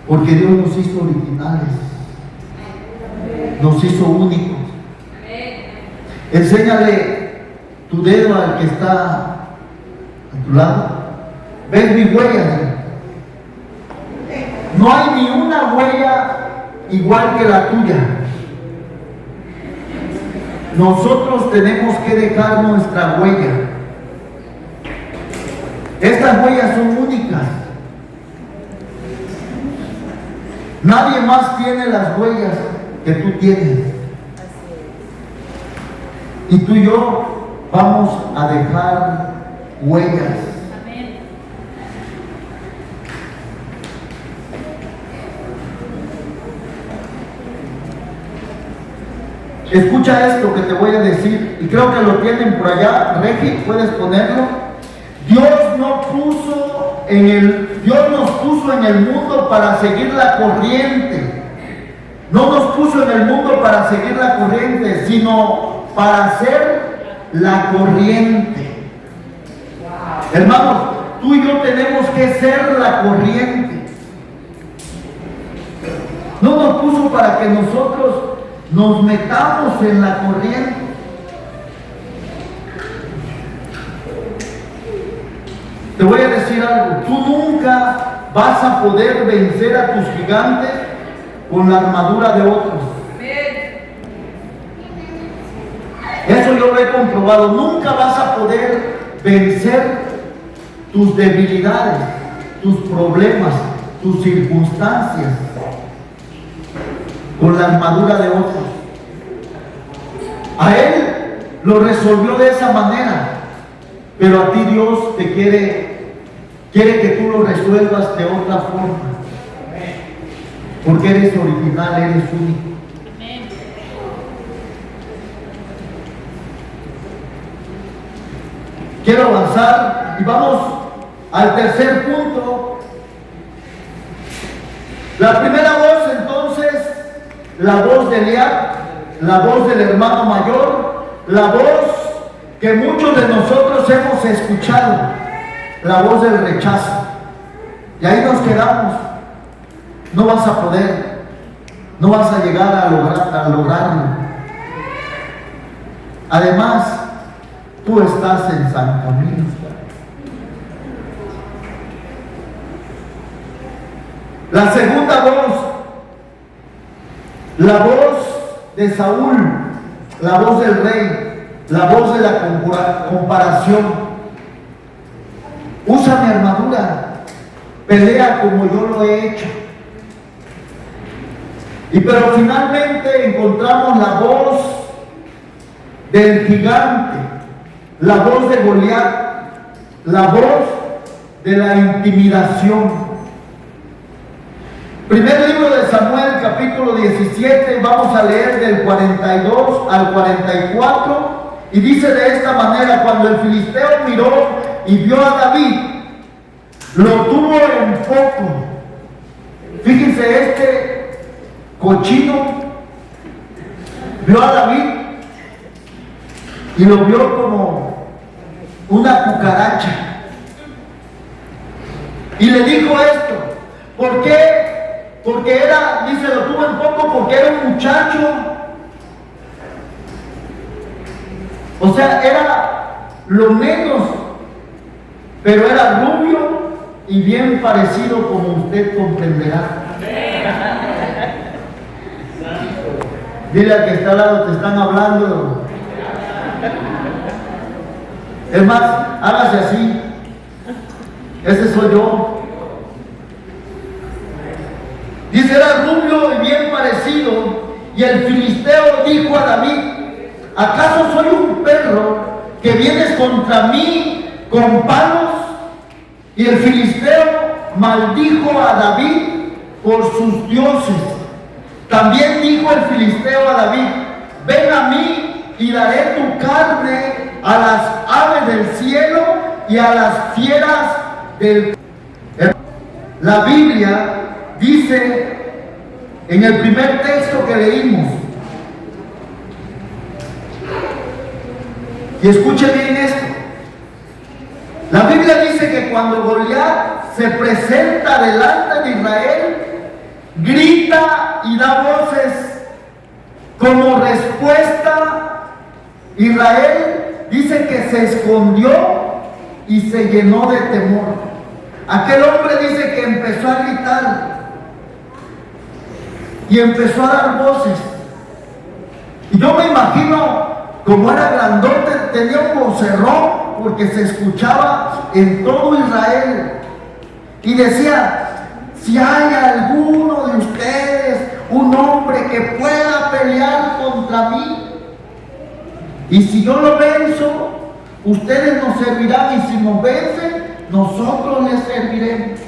porque Dios nos hizo originales, nos hizo únicos. Enséñale tu dedo al que está a tu lado. ¿Ves mi huella? No hay ni una huella igual que la tuya. Nosotros tenemos que dejar nuestra huella. Estas huellas son únicas. Nadie más tiene las huellas que tú tienes. Y tú y yo vamos a dejar huellas. Amén. Escucha esto que te voy a decir, y creo que lo tienen por allá. Regi, ¿puedes ponerlo? Dios nos puso en el mundo para seguir la corriente. No nos puso en el mundo para seguir la corriente, sino para ser la corriente. Hermanos, tú y yo tenemos que ser la corriente. No nos puso para que nosotros nos metamos en la corriente. Te voy a decir algo, tú nunca vas a poder vencer a tus gigantes con la armadura de otros. Eso yo lo he comprobado. Nunca vas a poder vencer tus debilidades, tus problemas, tus circunstancias con la armadura de otros. A él lo resolvió de esa manera, pero a ti Dios te quiere que tú lo resuelvas de otra forma, porque eres original, eres único. Quiero avanzar y vamos al tercer punto. La primera voz, entonces, la voz de Eliab, la voz del hermano mayor, la voz que muchos de nosotros hemos escuchado, la voz del rechazo. Y ahí nos quedamos. No vas a poder, no vas a llegar a lograrlo. Además, tú estás en San Camilo. La segunda voz, la voz de Saúl, la voz del rey, la voz de la comparación. Usa mi armadura, pelea como yo lo he hecho. Pero finalmente encontramos la voz del gigante, la voz de Goliat, la voz de la intimidación. Primer libro de Samuel, capítulo 17, vamos a leer del 42 al 44, y dice de esta manera: cuando el filisteo miró y vio a David, lo tuvo en poco. Fíjense, este cochino vio a David y lo vio como una cucaracha. Y le dijo esto: ¿por qué? Porque era, dice, lo tuvo en poco porque era un muchacho. O sea, era lo menos, pero era rubio y bien parecido, como usted comprenderá. Dile al que está al lado, te están hablando. Es más, hágase así. Ese soy yo. Dice, era rubio y bien parecido. Y el filisteo dijo a David: ¿acaso soy un perro que vienes contra mí con palos? Y el filisteo maldijo a David por sus dioses. También dijo el filisteo a David: ven a mí y daré tu carne a las aves del cielo y a las fieras del... La Biblia dice en el primer texto que leímos, y escuche bien esto, la Biblia dice que cuando Goliat se presenta delante de Israel, grita y da voces como respuesta. Israel dice que se escondió y se llenó de temor. Aquel hombre dice que empezó a gritar y empezó a dar voces. Y yo me imagino, como era grandote, tenía un vocerrón porque se escuchaba en todo Israel. Y decía: si hay alguno de ustedes, un hombre que pueda pelear contra mí, y si yo lo venzo, ustedes nos servirán y si nos vencen, nosotros les serviremos.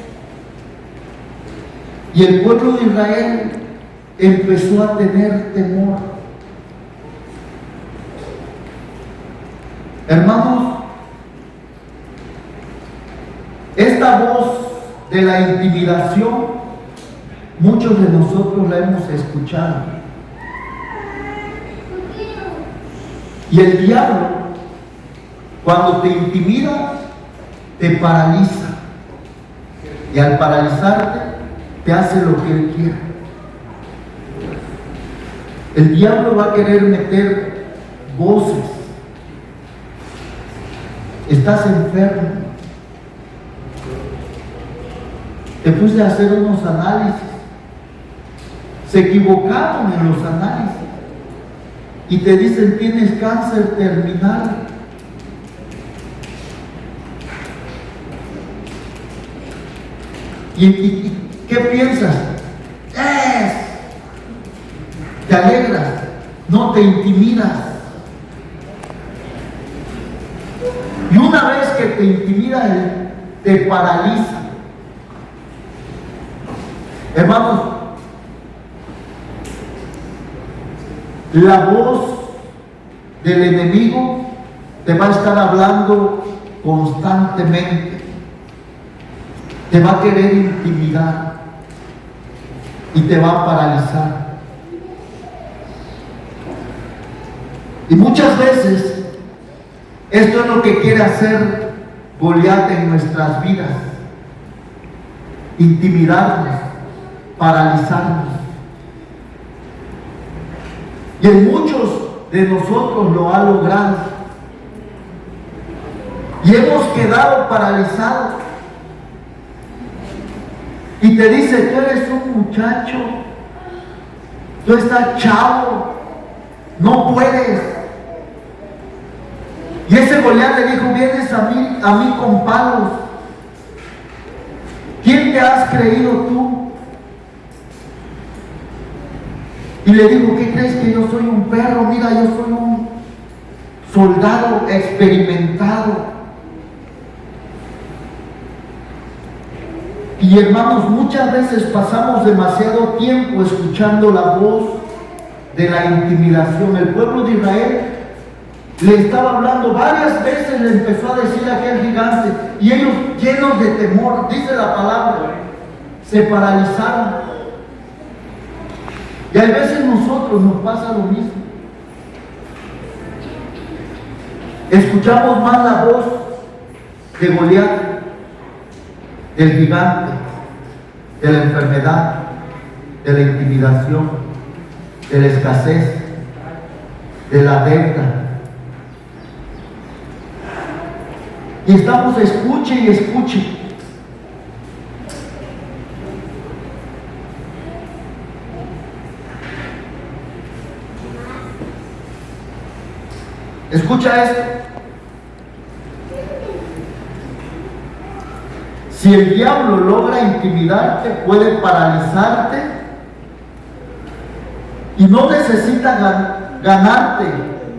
Y el pueblo de Israel empezó a tener temor. Hermanos, esta voz de la intimidación, muchos de nosotros la hemos escuchado. Y el diablo, cuando te intimida, te paraliza. Y al paralizarte, te hace lo que él quiere. El diablo va a querer meter voces. Estás enfermo. Te puse a hacer unos análisis. Se equivocaron en los análisis. Y te dicen, tienes cáncer terminal. ¿Y qué piensas? Te alegras, no te intimidas. Y una vez que te intimida, te paraliza. Hermanos, la voz del enemigo te va a estar hablando constantemente. Te va a querer intimidar y te va a paralizar. Y muchas veces esto es lo que quiere hacer Goliat en nuestras vidas: intimidarnos, paralizarnos. Y en muchos de nosotros lo ha logrado. Y hemos quedado paralizados. Y te dice, tú eres un muchacho, tú estás chavo, no puedes. Y ese Goliat le dijo, vienes a mí con palos. ¿Quién te has creído tú? Y le dijo, ¿qué crees que yo soy un perro? Mira, yo soy un soldado experimentado. Y hermanos, muchas veces pasamos demasiado tiempo escuchando la voz de la intimidación. El pueblo de Israel le estaba hablando, varias veces le empezó a decir a aquel gigante, y ellos llenos de temor, dice la palabra, se paralizaron. Y a veces nosotros nos pasa lo mismo. Escuchamos más la voz de Goliat, del gigante, de la enfermedad, de la intimidación, de la escasez, de la deuda. Y estamos escuche y escuche. Escucha esto. Si el diablo logra intimidarte, puede paralizarte y no necesita ganarte,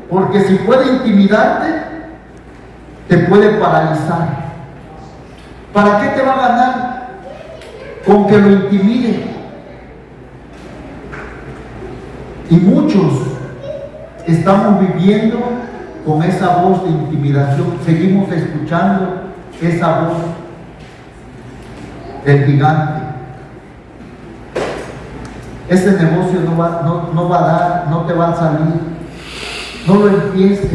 porque si puede intimidarte, te puede paralizar. ¿Para qué te va a ganar? Con que lo intimide. Y muchos estamos viviendo con esa voz de intimidación, seguimos escuchando esa voz del gigante. Ese negocio no va a dar, no te va a salir, no lo empieces,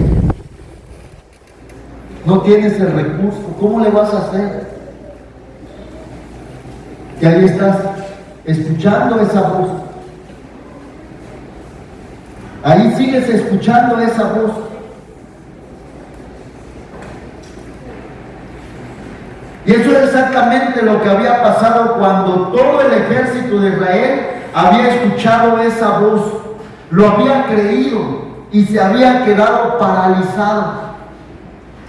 no tienes el recurso, ¿cómo le vas a hacer? Y ahí estás escuchando esa voz, ahí sigues escuchando esa voz. Y eso es exactamente lo que había pasado cuando todo el ejército de Israel había escuchado esa voz, lo había creído y se había quedado paralizado.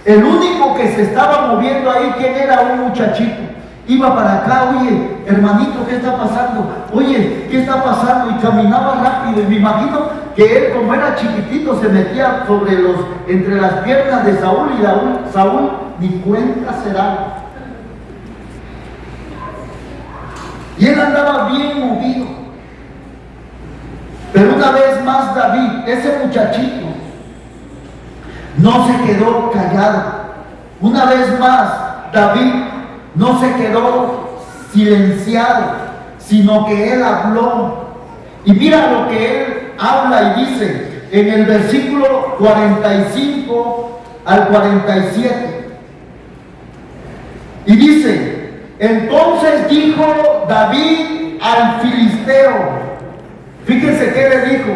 El único que se estaba moviendo ahí, ¿quién era? Un muchachito. Iba para acá, oye, hermanito, ¿qué está pasando? Oye, ¿qué está pasando? Y caminaba rápido, y me imagino que él, como era chiquitito, se metía entre las piernas de Saúl, y Saúl ni cuenta se daba. Y él andaba bien movido. Pero una vez más David, ese muchachito, no se quedó callado. Una vez más David no se quedó silenciado, sino que él habló. Y mira lo que él habla y dice en el versículo 45 al 47. Y dice: entonces dijo David al filisteo, fíjense qué le dijo: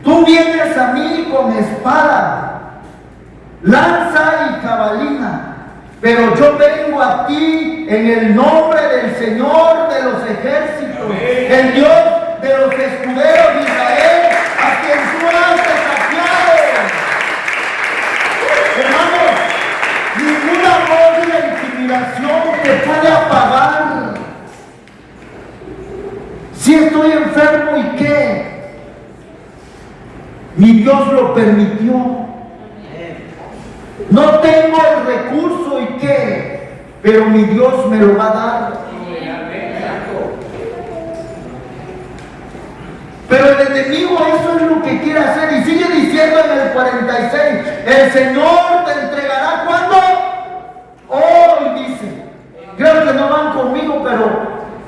tú vienes a mí con espada, lanza y jabalina, pero yo vengo a ti en el nombre del Señor de los ejércitos, el Dios de los escuderos de Israel, a quien tú has desafiado. Hermanos, ninguna voz de la intimidación te puede apagar. Si estoy enfermo, ¿y qué? Mi Dios lo permitió. No tengo el recurso, ¿y qué? Pero mi Dios me lo va a dar. Pero el enemigo eso es lo que quiere hacer. Y sigue diciendo en el 46: el Señor te entregará, ¿cuándo? Hoy, dice. Creo que no van conmigo, pero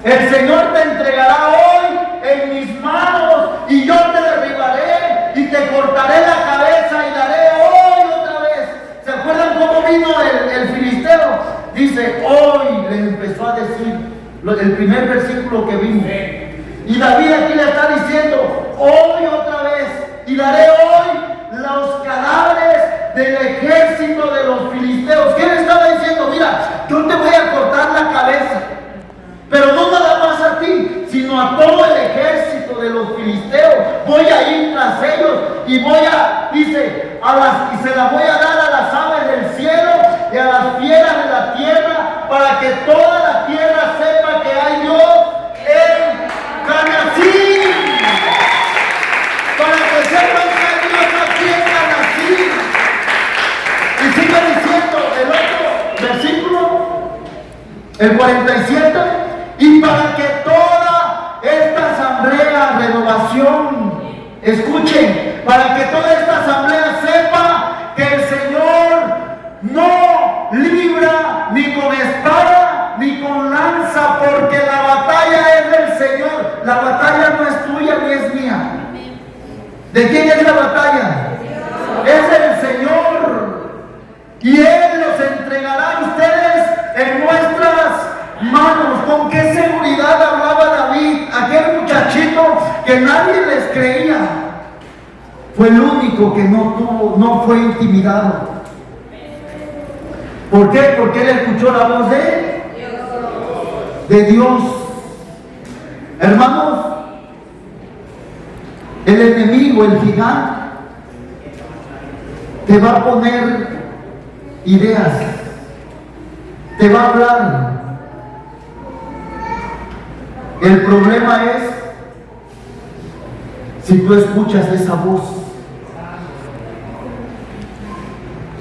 el Señor te entregará hoy en mis manos, y yo te derribaré y te cortaré la cabeza y daré hoy otra vez. ¿Se acuerdan cómo vino el filisteo? Dice: hoy, le empezó a decir el primer versículo que vimos. Y David aquí le está diciendo: hoy otra vez, y daré hoy los cadáveres del ejército de los filisteos. ¿Qué le estaba diciendo? Mira, yo te voy a cortar la cabeza, pero no nada más a ti, sino a todo el ejército de los filisteos. Voy a ir tras ellos y dice, y se las voy a dar a las aves del cielo y a las fieras de la tierra, para que toda la tierra sepa que hay Dios en Canací. Para que sepan que hay Dios aquí en Canací. Y sigue diciendo el otro versículo, el 47: y para que toda esta asamblea, renovación, escuchen, para que toda esta asamblea sepa que el Señor no libra ni con espada ni con lanza, porque la batalla es del Señor. La batalla no es tuya ni es mía. ¿De quién es la batalla? Es del Señor. Y Él los entregará a ustedes en nuestras manos. ¿Con qué seguridad hablaba David? Aquel muchachito que nadie les creía fue el único que no fue intimidado. ¿Por qué? Porque él escuchó la voz de Dios. Hermanos, el enemigo, el gigante, te va a poner ideas, te va a hablar. El problema es si tú escuchas esa voz.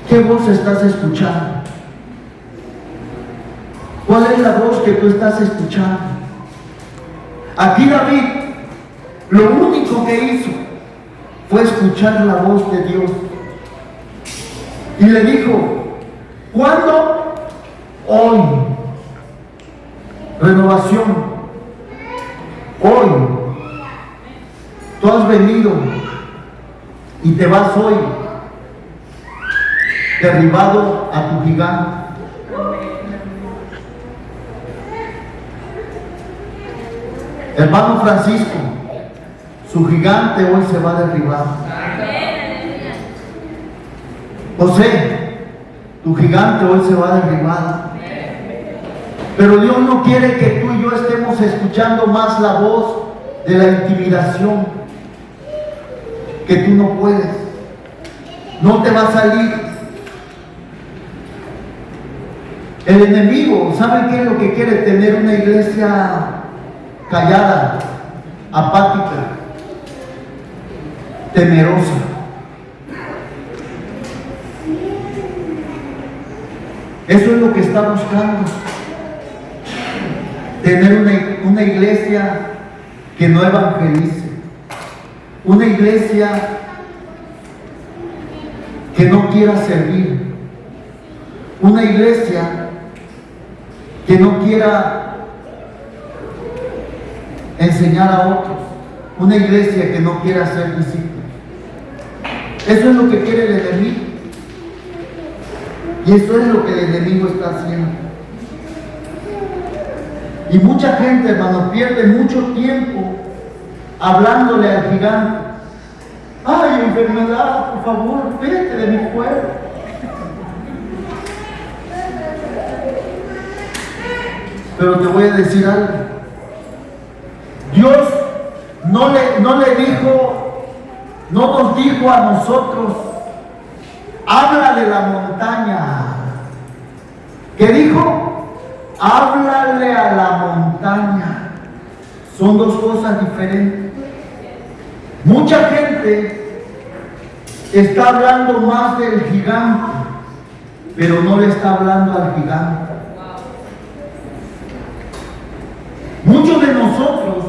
¿Qué voz estás escuchando? ¿Cuál es la voz que tú estás escuchando? Aquí David, lo único que hizo fue escuchar la voz de Dios. Y le dijo: ¿cuándo? Hoy. Renovación. Hoy. Tú has venido y te vas hoy derribado a tu gigante. Hermano Francisco, su gigante hoy se va a derribar. José, tu gigante hoy se va a derribar. Pero Dios no quiere que tú y yo estemos escuchando más la voz de la intimidación, que tú no puedes, no te va a salir. El enemigo, ¿saben qué es lo que quiere? Tener una iglesia callada, apática, temerosa. Eso es lo que está buscando. Tener una iglesia que no evangelice. Una iglesia que no quiera servir. Una iglesia que no quiera enseñar a otros. Una iglesia que no quiera ser discípulos. Eso es lo que quiere el enemigo. Y eso es lo que el enemigo está haciendo. Y mucha gente, hermano, pierde mucho tiempo hablándole al gigante. Ay, enfermedad, por favor, vete de mi pueblo. Pero te voy a decir algo. Dios no le dijo, no nos dijo a nosotros, habla de la montaña. ¿Qué dijo? Háblale a la montaña. Son dos cosas diferentes. Mucha gente está hablando más del gigante, pero no le está hablando al gigante. Muchos de nosotros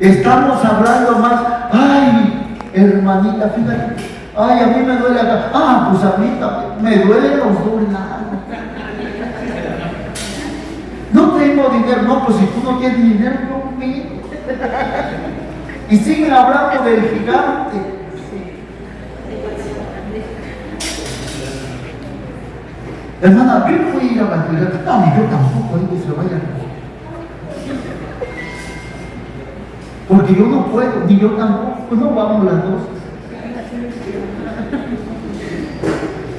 estamos hablando más, ay, hermanita, fíjate, ay, a mí me duele acá, pues a mí también, me duelen los dos lados. No tengo dinero, no, pues si tú no tienes dinero, no mío. Y siguen hablando del gigante. Hermana, yo fui a ir a evangelizar. No, ni yo tampoco, ahí que se vaya. Porque yo no puedo, ni yo tampoco, pues no vamos las dos.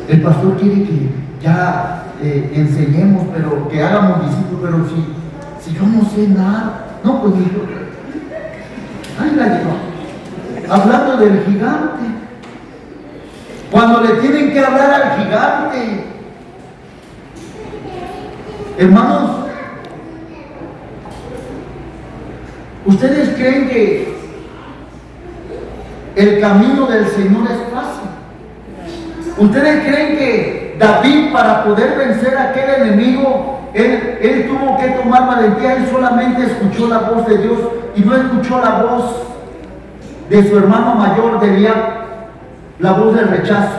El pastor quiere que ya enseñemos, pero que hagamos discípulos, pero si yo no sé nada, no, pues ni yo. Ahí la llevo. Hablando del gigante. Cuando le tienen que hablar al gigante. Hermanos, ¿ustedes creen que el camino del Señor es fácil? ¿Ustedes creen que David, para poder vencer a aquel enemigo, él tuvo que tomar valentía? Él solamente escuchó la voz de Dios y no escuchó la voz de su hermano mayor, de Eliab, la voz del rechazo.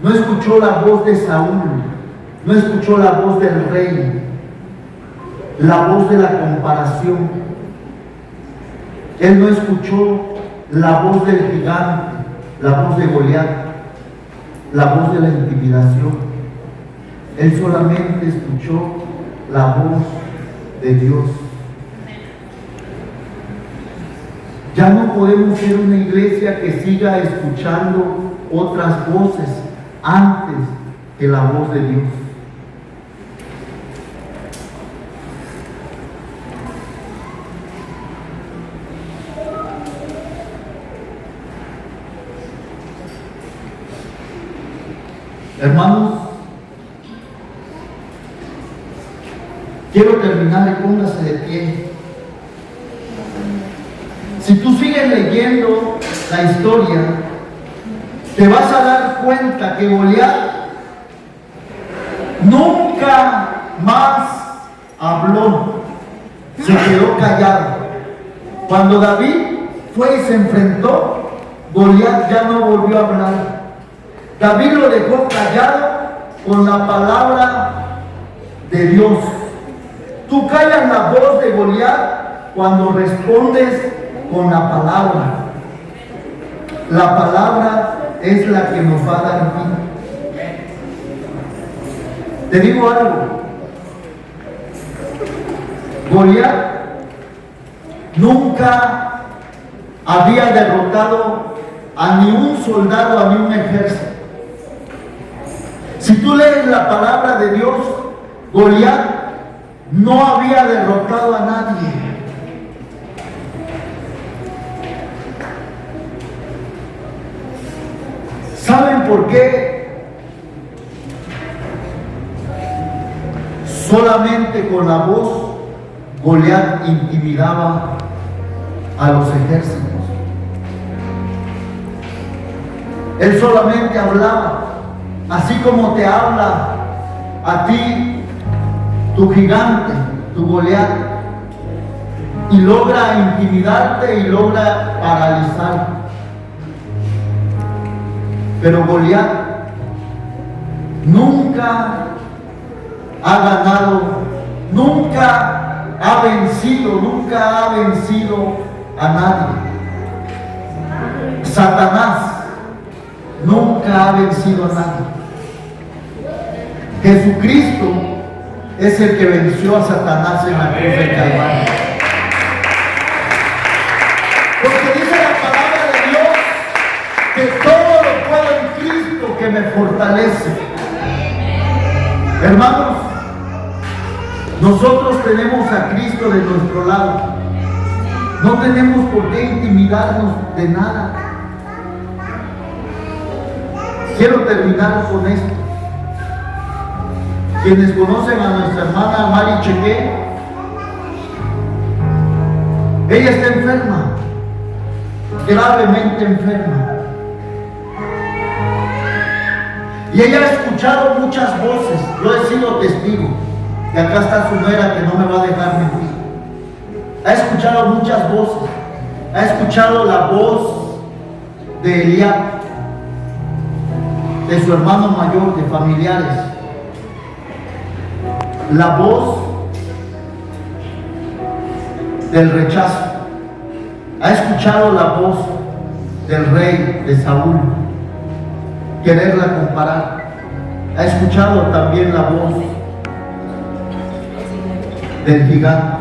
No escuchó la voz de Saúl, no escuchó la voz del rey, la voz de la comparación. Él no escuchó la voz del gigante, la voz de Goliat, la voz de la intimidación. Él solamente escuchó la voz de Dios. Ya no podemos ser una iglesia que siga escuchando otras voces antes que la voz de Dios. Hermanos, quiero terminar y póngase de pie. Si tú sigues leyendo la historia, te vas a dar cuenta que Goliat nunca más habló, se quedó callado. Cuando David fue y se enfrentó, Goliat ya no volvió a hablar. David lo dejó callado con la palabra de Dios. Tú callas la voz de Goliat cuando respondes con la palabra. La palabra es la que nos va a dar vida. Te digo algo. Goliat nunca había derrotado a ni un soldado, a ni un ejército. Si tú lees la palabra de Dios, Goliat no había derrotado a nadie. ¿Saben por qué? solamente con la voz, Goliat intimidaba a los ejércitos. Él solamente hablaba, así como te habla a ti tu gigante, tu Goliat, y logra intimidarte y logra paralizar. Pero Goliat nunca ha ganado, nunca ha vencido a nadie. Satanás nunca ha vencido a nadie. Jesucristo es el que venció a Satanás en la cruz del Calvario. Porque dice la palabra de Dios que todo lo puedo en Cristo que me fortalece. Hermanos, nosotros tenemos a Cristo de nuestro lado. No tenemos por qué intimidarnos de nada. Quiero terminar con esto. Quienes conocen a nuestra hermana Mari Cheque, ella está enferma, gravemente enferma. Y ella ha escuchado muchas voces. Yo he sido testigo. Y acá está su nuera que no me va a dejar mentir. Ha escuchado muchas voces. Ha escuchado la voz de Eliab, de su hermano mayor, de familiares. La voz del rechazo. Ha escuchado la voz del rey, de Saúl, quererla comparar. Ha escuchado también la voz del gigante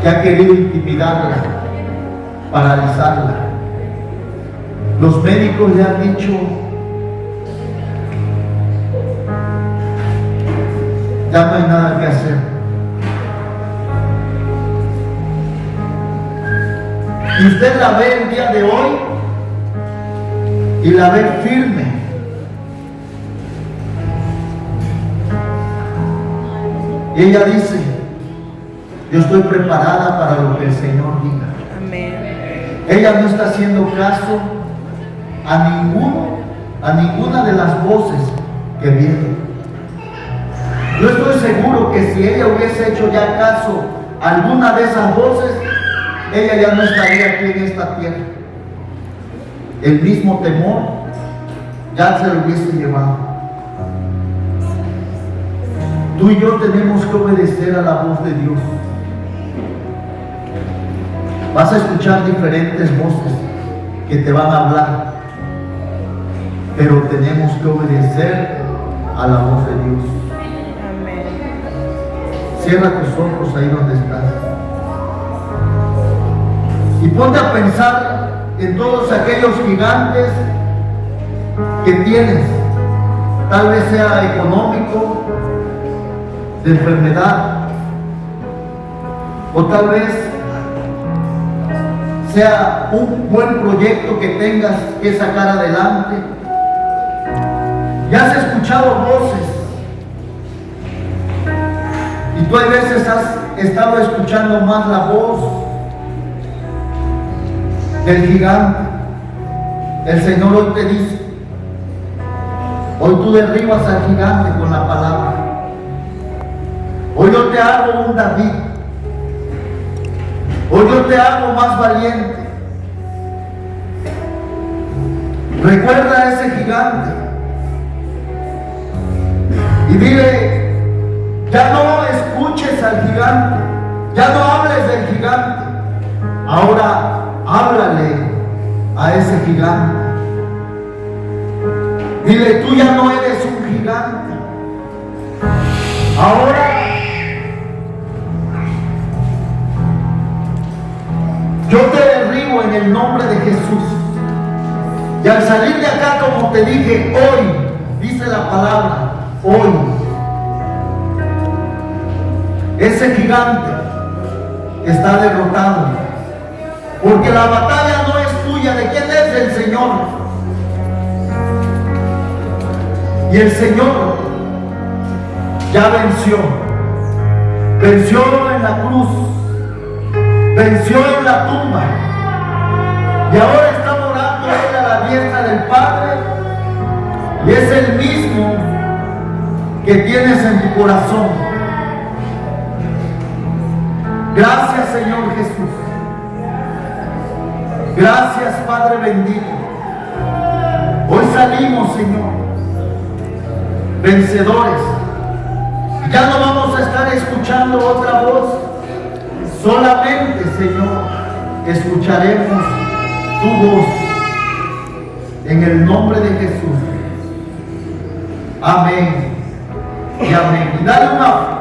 que ha querido intimidarla, paralizarla. Los médicos le han dicho: ya no hay nada que hacer. Y usted la ve el día de hoy y la ve firme. Y ella dice: yo estoy preparada para lo que el Señor diga. Amén. Ella no está haciendo caso a ninguna de las voces que vienen. Yo estoy seguro que si ella hubiese hecho ya caso a alguna de esas voces, ella ya no estaría aquí en esta tierra. El mismo temor ya se lo hubiese llevado. Tú y yo tenemos que obedecer a la voz de Dios. Vas a escuchar diferentes voces que te van a hablar, pero tenemos que obedecer a la voz de Dios. Cierra tus ojos ahí donde estás y ponte a pensar en todos aquellos gigantes que tienes. Tal vez sea económico, de enfermedad, o tal vez sea un buen proyecto que tengas que sacar adelante. Ya has escuchado voces y tú a veces has estado escuchando más la voz del gigante. El Señor hoy te dice: hoy tú derribas al gigante con la palabra. Hoy yo te hago un David. Hoy yo te hago más valiente. Recuerda a ese gigante y dile: ya no escuches al gigante, ya no hables del gigante, ahora háblale a ese gigante. Dile: tú ya no eres un gigante, ahora yo te derribo en el nombre de Jesús. Y al salir de acá, como te dije, hoy, dice la palabra, hoy, ese gigante está derrotado. Porque la batalla no es tuya. ¿De quién es? El Señor. Y el Señor ya venció. Venció en la cruz, venció en la tumba, y ahora está morando Él a la diestra del Padre, y es el mismo que tienes en tu corazón. Gracias, Señor Jesús. Gracias, Padre bendito. Hoy salimos, Señor, vencedores. Ya no vamos a estar escuchando otra voz. Solamente, Señor, escucharemos tu voz. En el nombre de Jesús. Amén y amén. Y dale una